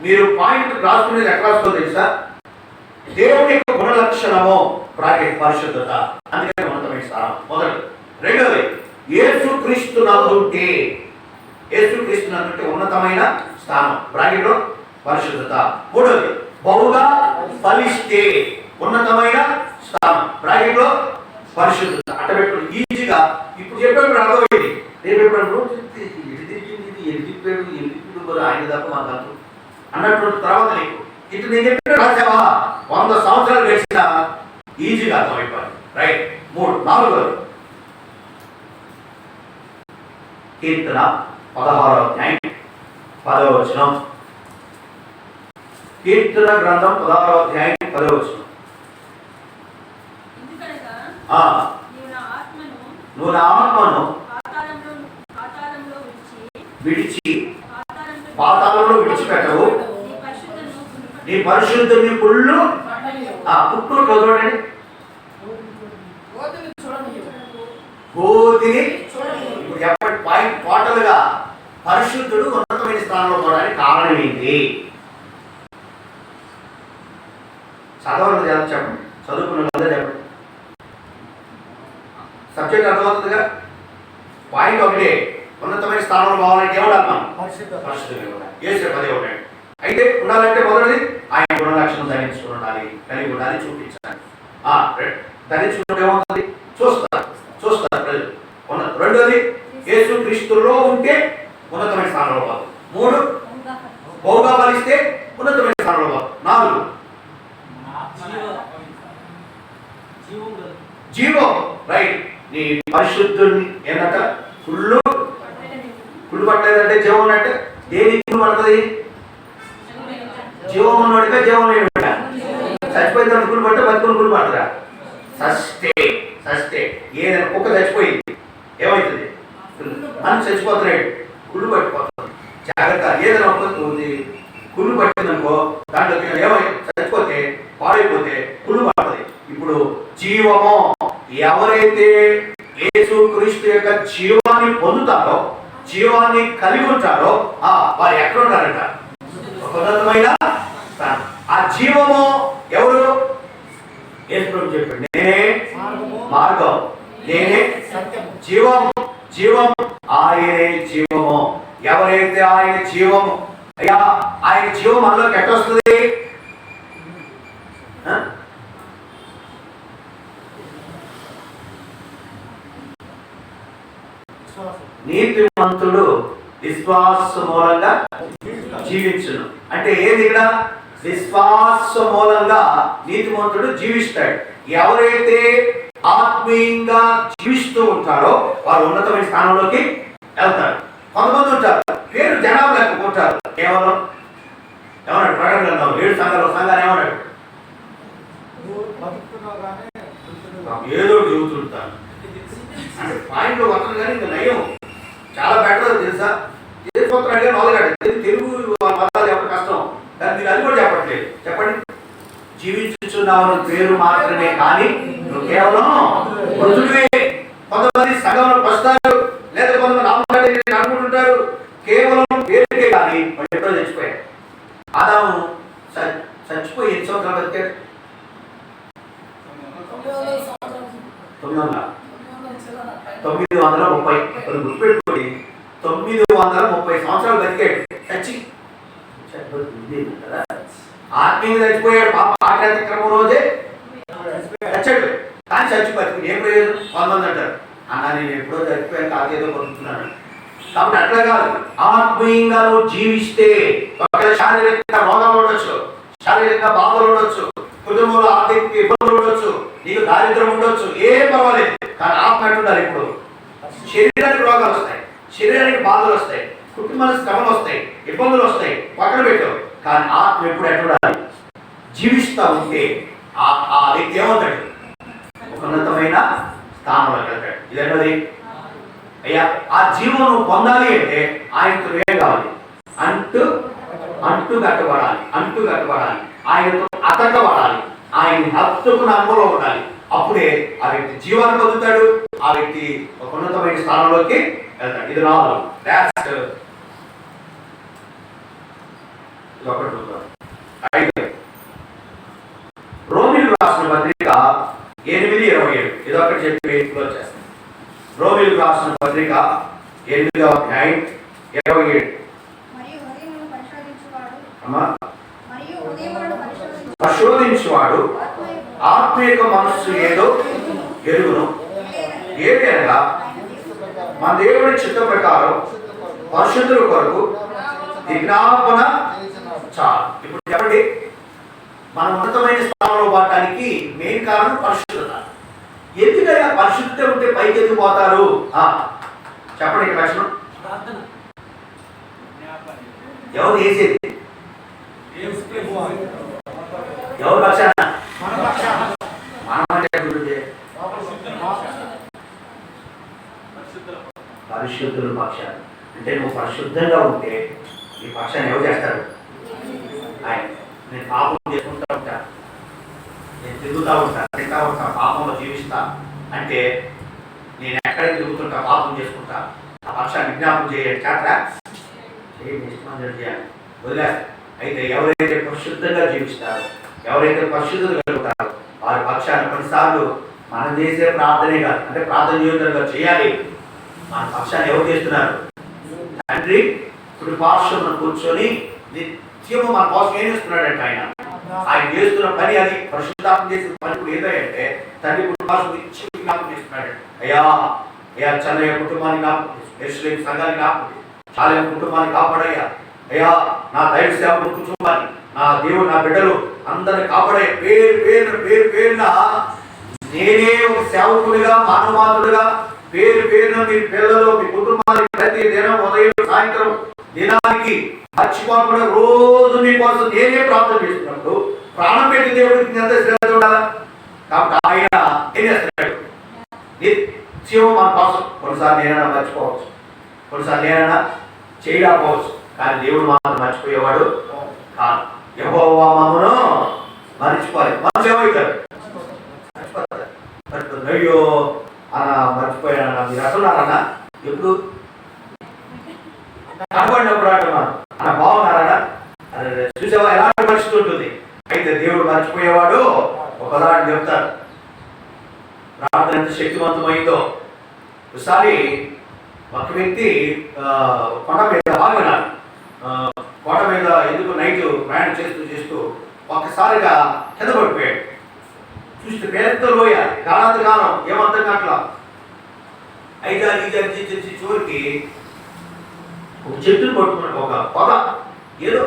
మీరు పాయింట్ రాసుకునేది ఎక్కడ రాసుకో తెలుసా? దేవుని యొక్క గుణలక్షణము బ్రాకెట్ పరిశుద్ధత, అందుకని ఉన్నతమైన స్థానం మొదటి. రెండోది యేసుక్రీస్తు నందుంటే, యేసుక్రీస్తు నందుంటే ఉన్నతమైన స్థానం బ్రాకెట్ పరిశుద్ధత. మూడోది బహుగా ఫలిస్తే ఉన్నతమైన స్థానం బ్రాకెట్ పరిశుద్ధత. అట్టబెట్టు ఈజీగా. ఇప్పుడు చెప్పేప్పుడు అర్థమైంది. రేపు ఎప్పుడు ఆయన తప్ప మాకు అంత అన్నటువంటి తర్వాత నీకు ఇటు నేను చెప్పిన రాసావా 100 సంవత్సరాలు గడిచినా ఈజీగా అర్థమైపోయింది. రైట్. నాలుగోది కీర్తన 16వ అధ్యాయం 10వ వచనం. కీర్తన గ్రంథం 16వ అధ్యాయం 10వ వచనం. నువ్వు నా ఆత్మను విడిచి పాతాళ స్థానంలో విడిచిపెట్టవు, నీ పరిశుద్ధుని పుళ్ళు పుట్టు చూడండి, గోతిని ఎప్పటి పాయింట్ టోటల్గా పరిశుద్ధుడు ఉన్నతమైన స్థానంలో పోవడానికి కారణం ఏంటి? చదవాలి చెప్పండి, చదువుకున్న చెప్పండి, సబ్జెక్ట్ అర్థమవుతుందిగా. పాయింట్ ఒకటే, ఉన్నతమైన స్థానంలో పోవాలంటే ఏమడాలి మనం? పరిశుద్ధుడు. యేసు పదే ఒకటి. అయితే ఉండాలంటే మొదటిది ఆయన గుణలక్షణం ధరించుకుని ఉండాలి, కలిగి ఉండాలి, చూపించాలి. ధరించుకుంటే ఏమవుతుంది? చూస్తారు ప్రజలు. రెండోది యేసు క్రీస్తులో ఉంటే ఉన్నతమైన స్థానంలో పోవాలి. 3 బహుగా ఫలిస్తే ఉన్నతమైన స్థానంలో పోవాలి. 4 జీవం. రైట్. నీ పరిశుద్ధుని ఏంటంట? కుళ్ళు పట్టలేదంటే జీవం ఉన్నట్టే. దేనికి కుళ్ళు పడుతుంది? జీవం ఉన్నవాడిగా జీవం లేనివాడిగా. చచ్చిపోయిన తర్వాత కుళ్ళు పడితే బతుకుని కుళ్ళు పడతారా? సస్తే ఏదైనా కుక్క చచ్చిపోయింది ఏమవుతుంది? మనం చచ్చిపోతున్నాడు, కుళ్ళు పట్టిపోతుంది. జాగ్రత్త. ఏదైనా ఉంది కుళ్ళు పట్టిందనుకో, దాంట్లో చచ్చిపోతే పాడైపోతే కుళ్ళు పడుతుంది. ఇప్పుడు జీవము, ఎవరైతే యేసు క్రీస్తు యొక్క జీవాన్ని పొందుతారో, జీవాన్ని కలిగి ఉంటారో వారు ఎక్కడ ఉంటారంట? ఉన్నతమైన ఆ జీవము ఎవరు? యేసు ప్రభు చెప్పాడు, నేనే మార్గం, నేనే జీవం. ఆయనే జీవము. ఎవరైతే ఆయన జీవము, అయ్యా ఆయన జీవం మనలోకి ఎట్టొస్తుంది? నీతిమంతుడు విశ్వాస మూలంగా జీవించును. అంటే ఏది ఇక్కడ? విశ్వాస మూలంగా నీతిమంతుడు జీవిస్తాడు. ఎవరైతే ఆత్మీయంగా జీవిస్తూ ఉంటారో వారు ఉన్నతమైన స్థానంలోకి వెళ్తారు. కొంతమంది ఉంటారు, పేరు జనాభా లెక్క ఉంటారు, కేవలం ఏమన్నాడు? ప్రకటన 7 సంఘాలు ఏమన్నాడు? ఏదో చెబుతుంటారు అంటే పాయింట్లో వస్తుంది. కానీ ఇంకా నయం చాలా బెటర్ తెలుసా? తెలిసిపోతున్నాడు మొదలగాడు. తెలుగు మతాలు ఎవరు కష్టం, కానీ మీరు అది కూడా చెప్పట్లేదు. చెప్పండి. జీవించుచున్నావు పేరు మాత్రమే, కానీ నువ్వు కేవలం మృతుడివే. కొంతమంది సంఘంలో వస్తారు, లేదా కొంతమంది నామకాన్ని అనుకుంటుంటారు, కేవలం పేరుకే, కానీ వాళ్ళు ఎప్పుడో చచ్చిపోయారు. ఆదాము చచ్చిపోయి 8 సంవత్సరాలు బతికాడు? 930. గుర్తుపెట్టుకోండి, 930 సంవత్సరాలు బతికాడు. కదా ఆత్మీయంగా చచ్చిపోయాడు. పాప ఆఖ్యాత క్రమం రోజే చచ్చాడు, కానీ చచ్చిపోయాడు. ఏం ప్రయోజనం? కొంతమంది అంటారు, అన్న నేను ఎప్పుడో చచ్చిపోయాను, కాకేదో బతుకుతున్నాను. కాబట్టి అట్లా కాదు. ఆత్మీయంగా జీవిస్తే శారీరకంగా రోగాలు ఉండొచ్చు, శారీరకంగా బాధలు ఉండొచ్చు, కుటుంబంలో ఆర్థిక ఇబ్బందులు ఉండొచ్చు, నీకు దారిద్ర్యం ఉండొచ్చు, ఏం పర్వాలేదు. కానీ ఆత్మ ఎట్టుండాలి? ఇప్పుడు శరీరానికి రోగాలు వస్తాయి, శరీరానికి బాధలు వస్తాయి, కుటుంబానికి శ్రమలు వస్తాయి, ఇబ్బందులు వస్తాయి, పక్కన పెట్టావు. కానీ ఆత్మ ఎప్పుడు ఎట్టుండాలి? జీవిస్తూ ఉంటే ఆ వ్యక్తి ఏమవుతాడు? ఉన్నతమైన స్థానంలోకి వెళ్తాడు. ఇదన్నది అయ్యా ఆ జీవనం పొందాలి అంటే ఆయనతో ఏం కావాలి? అంటు కట్టబడాలి, ఆయనతో అతకబడాలి, ఆయన హత్తుకున్న అనుభవం ఉండాలి. అప్పుడే ఆ వ్యక్తి జీవాన్ని పొందుతాడు, ఆ వ్యక్తి ఒక ఉన్నతమైన స్థానంలోకి వెళ్తాడు. ఇది 4. రోమిలకు రాసిన పత్రిక 8:27. ఇదొకటి చెప్పి క్లోజ్ చేస్తాను. రోమిలకు రాసిన పత్రిక 8వ అధ్యాయం 27. పరిశోధించువాడు ఆత్మీయ మనస్సు ఏదో ఎరుగును, ఏదైనా మన దేవుని చిత్త ప్రకారం పరిశుద్ధుల కొరకు విజ్ఞాపన చాలు. ఇప్పుడు చెప్పండి, మనం ఉన్నతమైన స్థానంలో పోవటానికి మెయిన్ కారణం పరిశుద్ధత. ఎందుకైనా పరిశుద్ధత ఉంటే పైకి ఎందుకు పోతారు? చెప్పండి లక్షణం. ఎవరు చేసేది? ఎవరు పక్షాన? పరిశుద్ధుల పక్షాన. అంటే నువ్వు పరిశుద్ధంగా ఉంటే ఈ పక్షాన్ని ఎవరు చేస్తారు? ఆయన. నేను పాపం చేసుకుంటా ఉంటా, నేను తిరుగుతూ ఉంటా, తింటా ఉంటా, పాపంలో జీవిస్తా అంటే నేను ఎక్కడ తిరుగుతుంటా, పాపం చేసుకుంటా, ఆ పక్షాన్ని విజ్ఞాపం చేయాలి చేతరా చేయాలి వదిలేస్తారు. అయితే ఎవరైతే పరిశుద్ధంగా జీవిస్తారో, ఎవరైతే పరిశుద్ధత కలుగుతారో వారి పక్షాన్ని కొన్నిసార్లు మనం చేసే ప్రార్థనే కాదు, అంటే ప్రార్థన జీవితంగా చేయాలి. మన పక్షాన్ని ఎవరు చేస్తున్నారు? తండ్రి ఇప్పుడు పార్శ్వమున కూర్చొని నిత్యము మన కోసం ఏం చేస్తున్నాడంటే ఆయన చేస్తున్న పని, అది పరిశుద్ధాత్మ చేసిన పని కూడా ఏదంటే తండ్రి కుటుంబాన్ని నిత్యం జ్ఞాపకం చేస్తున్నాడు. అయ్యా అయ్యా చన్నయ్య కుటుంబాన్ని జ్ఞాపకం చేసి, యెరూషలేము సంఘాన్ని జ్ఞాపకం చేసి, చాలయ కుటుంబాన్ని కాపాడయ్యా. అయ్యా నా దైవ సేవకుడు కుటుంబాన్ని, నా దేవుడు, నా బిడ్డలు అందరిని కాపాడయ్యా. పేరున నేనే ఒక సేవకుడిగా, మానవాదుడుగా పేరున మీ పిల్లలు, మీ కుటుంబానికి ప్రతి దినం ఉదయం సాయంత్రం దినానికి మర్చిపోకుండా రోజు మీకోసం నేనే ప్రార్థన చేస్తున్నప్పుడు ప్రాణం పెట్టి దేవుడికి ఎంత శ్రద్ధ ఉండాలా? కాబట్టి ఆయన ఏం చేస్తున్నాడు? నిత్యం మన కోసం. కొన్నిసార్లు నేనైనా మర్చిపోవచ్చు, కొన్నిసార్లు నేనైనా చేయలేకపోవచ్చు, కానీ దేవుడు మాత్రం మర్చిపోయేవాడు కాదు. యెహోవా మమ్మును మర్చిపోలేదు. మనసు ఏమవుతారు? మర్చిపోతారు. అయ్యో అలా మర్చిపోయాను మీరు అంటున్నారన్నా, ఎప్పుడు కనబడినప్పుడు అంటున్నాను అన్న బాగున్నారన్నా, చూసావా ఎలాంటి పరిస్థితి ఉంటుంది. అయితే దేవుడు మర్చిపోయేవాడు ఒకదాన్ని చెప్తారు. ప్రార్థన ఎంత శక్తివంతమైందో. ఒకసారి ఒక వ్యక్తి కొండ మీద ఆగినాడు. కొండ మీద ఎందుకు నైట్ ప్రయాణం చేస్తూ ఒక్కసారిగా కింద పడిపోయాడు. చూస్తే పెద్ద లోయ, కాలాంత కాలం ఏమంతం కాట్లా. ఐదారు చివరికి ఒక చెట్టును పట్టుకున్నాడు. ఒక పొద, ఏదో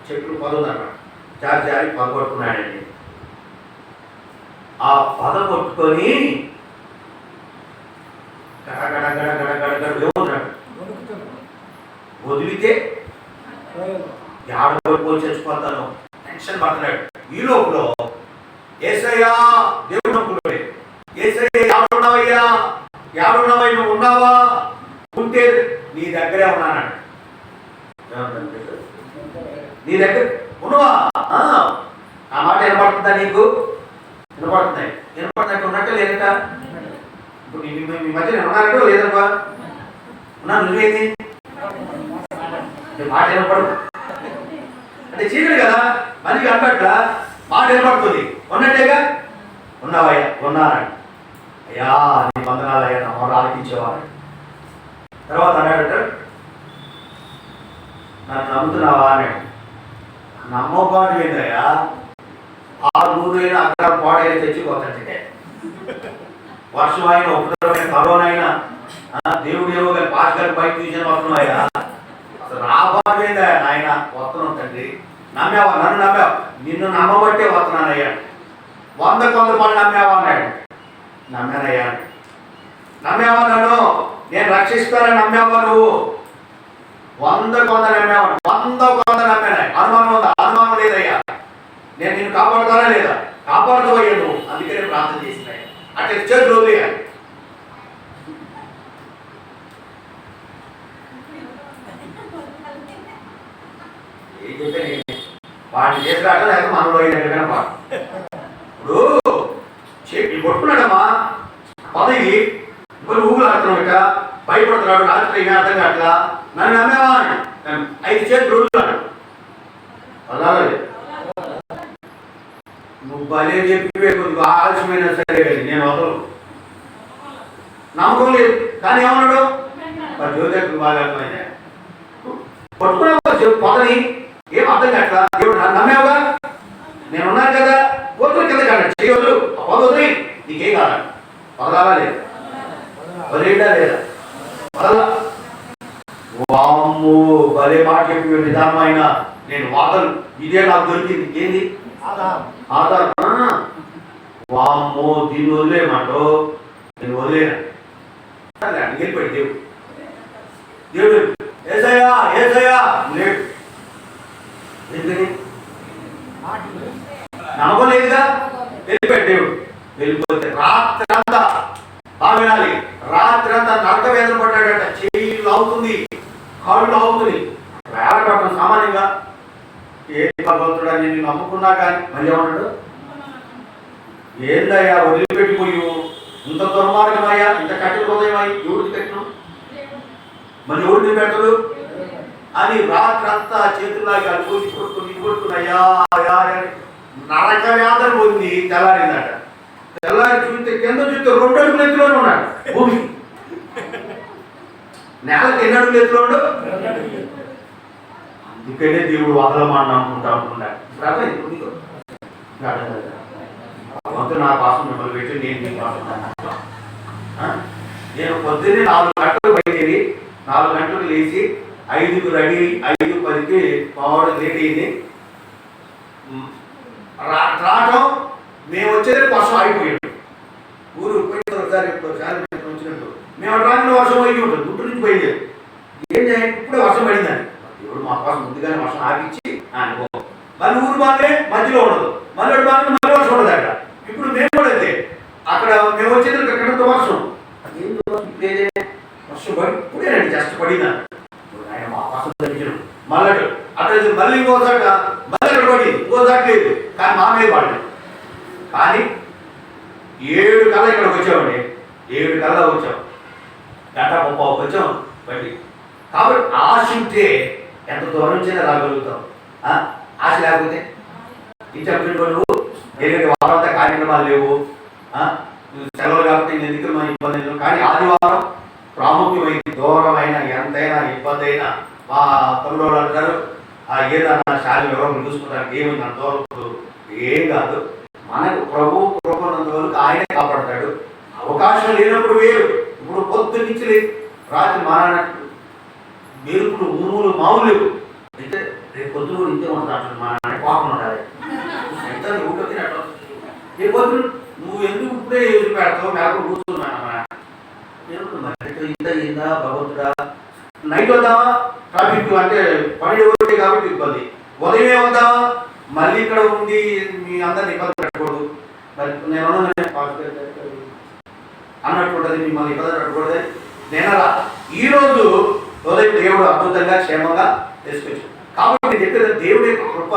చెట్లు పొద ఉందన్నమాట. జారి పొద పట్టుకున్నాడండి. ఆ పొద పట్టుకొని గడగడ వదిలితే ఏడబోయి చచ్చిపోతాను టెన్షన్ పడుతున్నాడు. ఈ లోపల యేసయ్యా దేవుడు నమ్ముకున్నాడు. యేసయ్యా ఎవరున్నావయ్యా, ఎవరున్నావై నువ్వు ఉన్నావా? ఉంటే నీ దగ్గరే ఉన్నానండి. నీ దగ్గర ఉన్నావా? ఆ మాట వినపడుతుందా నీకు? వినపడుతున్నాయి. వినపడుతున్నట్టు ఉన్నట్టు లేదట. ఇప్పుడు మీ మధ్య నేను ఉన్నానంటో లేదబ్బా? ఉన్నా నువ్వేంది మాట వినపడు అంటే చీకటి కదా, మనిషి అంటట్ల మాట వినపడుతుంది. ఉన్నట్టేగా? ఉన్నావయ్యా? ఉన్నానండి. అయ్యా నీ వందనాలయ్యా, నా మాట ఆలకించేవాడు. తర్వాత అన్నాడట, నన్ను నమ్ముతున్నావా అన్నాడు. నమ్మపాటు ఏంటయ్యా, 600 అక్కడ పాడైనా తెచ్చిపోతాంటే వర్షం అయినా, ఉపద్రవమైన కరోనా అయినా, దేవుడు ఏమో కానీ పాస్ గారి బయట చూసిన వస్తున్నాయా? అసలు నా పాటు ఏందా నాయన వస్తున్నాం తండ్రి. నమ్మావా? నన్ను నమ్మావు, నిన్ను నమ్మబట్టే వస్తున్నానయ్యా. 100 రూపాయలు నమ్మావా అన్నాడు. నమ్మానయ్యా. నమ్మావా? నన్ను నేను రక్షిస్తానని నమ్మావా? నువ్వు 100 నమ్మావా? 100 నమ్మాను. అనుమానం ఉందా? అనుమానం లేదయ్యా. నేను నిన్ను కాపాడుతానా లేదా? కాపాడుతావయ్యా నువ్వు. అందుకనే ప్రార్థన చేసినాయి. అంటే చేతులు వదిలేయాలి. ఏం చెప్పాను? వాడిని చేసిరాక లేక మనలో అయినట్టుగా పాడు. ఇప్పుడు చెట్లు కొట్టుకున్నాడమ్మా, పదవి ఇప్పుడు ఊగులు ఆడుతున్నావు, ఇక భయపడుతున్నాడు. రాత్రి ఏమీ అర్థం కావట్లా. నన్ను నమ్మేవా అని 5 చేతులు రోజున్నాడు. అలా నువ్వు భలే చెప్పి కొద్దిగా ఆలస్యమైనా సరే నేను వదలు. నమ్మకం లేదు, కానీ ఏమన్నాడు? జ్యోతి బాగా అర్థమైంది. పట్టుకున్నావు పొదని, ఏం అర్థం కావట్లా. దేవుడు నన్ను నమ్మేవుగా, నేను ఉన్నాను కదా, వదులు కింద కాదు చేయవద్దు. వదలి నీకేం కాదా? వదలాలా లేదా? వదిలేడా లేదా? వదలా. వామ్మో భలే మాట చెప్పి నిదానమైన నేను వాదలు. ఇదే నాకు దొరికింది. ఏంది? ఆధార్. వామ్మో దీన్ని వదిలేయమంటో నేను వదిలేనా? వెళ్ళిపోయాడు దేవుడు. దేవుడు ఏసయ్యా ఏసయ్యా లేడు. ఎందుకని? నమ్మకం లేదుగా. వెళ్ళిపోయాడు దేవుడు. వెళ్ళిపోతే రాత్రి అంతా బాగా వినాలి. రాత్రి అంతా నరక వేదన పడ్డాడట. చెయ్యి లాగుతుంది, కాళ్ళు లాగుతుంది. వేళపడటం సామాన్యంగా ఏ భగవంతుడు అని నేను నమ్ముకున్నా కానీ మళ్ళీ ఏమన్నాడు, ఏందయ్యా వదిలిపెట్టిపోయి ఇంత దుర్మార్గమయ్యా, ఇంత కఠిన హృదయమై ఎవరికి పెట్టిన మళ్ళీ ఎవరిని పెడతాడు అని రాత్రంతా చేతులాగా కోసి కొట్టుకుని అయ్యా నరక వ్యాధి పొంది తెల్లారిందట. తెల్లారి చూస్తే కింద చూస్తే 2 అడుగుల ఎత్తులోనే ఉన్నాడు భూమి. నేలకి ఎన్ని అడుగులు ఎత్తులో ఉండు. అందుకనే దేవుడు వదలమని అనుకుంటా ఉంటున్నాడు. భగవంతుడు నా కోసం మిమ్మల్ని పెట్టి నేను మీ కోసం నేను పొద్దున్నే 4 గంటలు బయలుదేరి 4 గంటలకు లేచి 5కు రెడీ 5:10కి పవర్ రెడీ అయింది. రావడం మేము వచ్చేది వర్షం అయిపోయాడు. ఊరు పోయిన ఒకసారి వచ్చినట్టు మేము రాని వర్షం అయ్యి ఉంటుంది. గుంటూరు నుంచి బయలుదేరి ఏం చేయాలి, ఇప్పుడే వర్షం పడిందని ఇప్పుడు మా కోసం ముందుగానే వర్షం ఆగిచ్చి అనుభవం. మళ్ళీ ఊరు బాగానే మధ్యలో ఉండదు, మళ్ళీ బాగానే మళ్ళీ వర్షం ఉండదు అక్కడ. ఇప్పుడు మేము కూడా అయితే అక్కడ మేము వచ్చేది అక్కడంత వర్షం ఇప్పుడే వర్షం పడి ఇప్పుడేనండి జస్ట్ పడిందని ఆయన మా కోసం తగ్గించడం. మళ్ళీ అక్కడ మళ్ళీ ఇంకోసాట మళ్ళీ అక్కడ పడింది, ఇంకోసాట లేదు కానీ మా మీద పడలేదు. కానీ 7 కల్లా ఇక్కడికి వచ్చామండి. 7 కల్లా వచ్చాం, 1:30 వచ్చాం బండి. కాబట్టి ఆశ ఉంటే ఎంత దూరం నుంచైనా రాగలుగుతాం. ఆశ లేకపోతే ఇంట్లో నువ్వు ఎందుకంటే వారంతా కార్యక్రమాలు లేవు, సెలవులు కాబట్టి ఎందుకు మన ఇబ్బంది లేదు. కానీ ఆదివారం ప్రాముఖ్యమైంది. దూరమైన ఎంతైనా ఇబ్బంది అయినా మా తమ్ముడు అంటారు ఏదన్నా శాలి ఎవరు చూసుకుంటారు, ఏమైంది అంత దూరం ఏం కాదు. మనకు ప్రభు కృపనందువరకు ఆయనే కాపాడతాడు. అవకాశం లేనప్పుడు వేరు. ఇప్పుడు పొద్దు నుంచి రాత్రి మానట్టు మెరుపులు ఉరుములు మామూలు లేవు. అయితే రేపు పొద్దున కూడా ఇంతే ఉంటాడు మా నాన్న కోపం ఉండాలి. ఎంత ఊటో తినట్టు రేపు పొద్దున నువ్వు ఎందుకు ఇప్పుడే ఎదురు పెడతావు మేరకు కూర్చున్నానమ్మా ఇంత ఇందా భగవంతుడా. నైట్ వద్దామా ట్రాఫిక్ అంటే 12 కాబట్టి ఇబ్బంది. ఉదయమే వద్దామా మళ్ళీ ఇక్కడ ఉండి మీ అందరిని ఇబ్బంది పెట్టకూడదు. మరి నేను అన్నట్టుంటుంది, మిమ్మల్ని ఇబ్బంది పెట్టకూడదు. నేనలా ఈరోజు ఉదయం దేవుడు అద్భుతంగా క్షేమంగా తీసుకొచ్చాడు. కాబట్టి నేను చెప్పిన దేవుడి యొక్క కృప.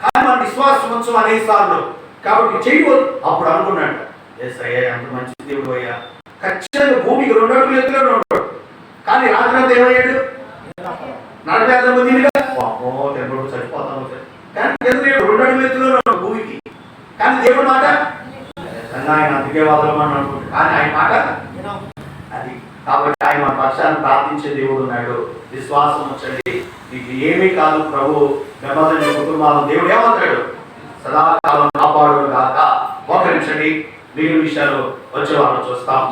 కానీ మన విశ్వాసం ఉంచం అనేసార్లు కాబట్టి చేయవద్దు. అప్పుడు అనుకున్నాడు ఎస్ అయ్యా అంత మంచి దేవుడు అయ్యా, ఖచ్చితంగా భూమికి 2 అడుగులు ఎత్తులోనే ఉంటాడు. కానీ రాత్రి అంతా ఏమయ్యాడు, 40,000 మందిగా తెంపడు చచ్చిపోతాము. కానీ 2 అడుగులు ఎత్తులోనే ఉంటాడు భూమికి. కానీ దేవుడు మాట ఆయన అందుకే వదలమని అనుకుంటాడు. కానీ ఆయన మాట అది. కాబట్టి ఆయన మన పక్షాన్ని ప్రార్థించే దేవుడు ఉన్నాడు. విశ్వాసం వచ్చండి, మీకు ఏమీ కాదు. ప్రభు మిమ్మల్ని కుటుంబాలను దేవుడు ఏమంటాడు, సదాకాలం కాపాడు కాక. మోకరించండి, మిగిలిన విషయాలు వచ్చే వాళ్ళు చూస్తాం.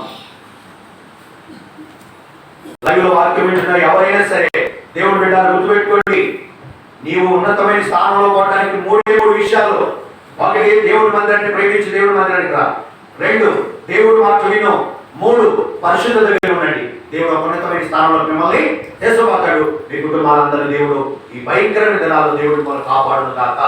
లైవ్లో వాక్యం వింటున్న ఎవరైనా సరే దేవుడు బిడ్డ గుర్తుపెట్టుకోండి, నీవు ఉన్నతమైన స్థానంలో పోవడానికి 3 విషయాలు. 1 దేవుడి మందిరాన్ని ప్రేమించి దేవుడి మందిరానికి రా. 2 దేవుడు మాట విను. 3 పరిశుద్ధత దగ్గర ఉండండి. దేవుడు ఉన్నతమైన స్థానంలో మిమ్మల్ని చేసుకోబోతాడు. మీ కుటుంబాలందరూ దేవుడు ఈ భయంకరమైన దినాల్లో దేవుడు మిమ్మల్ని కాపాడును కాక.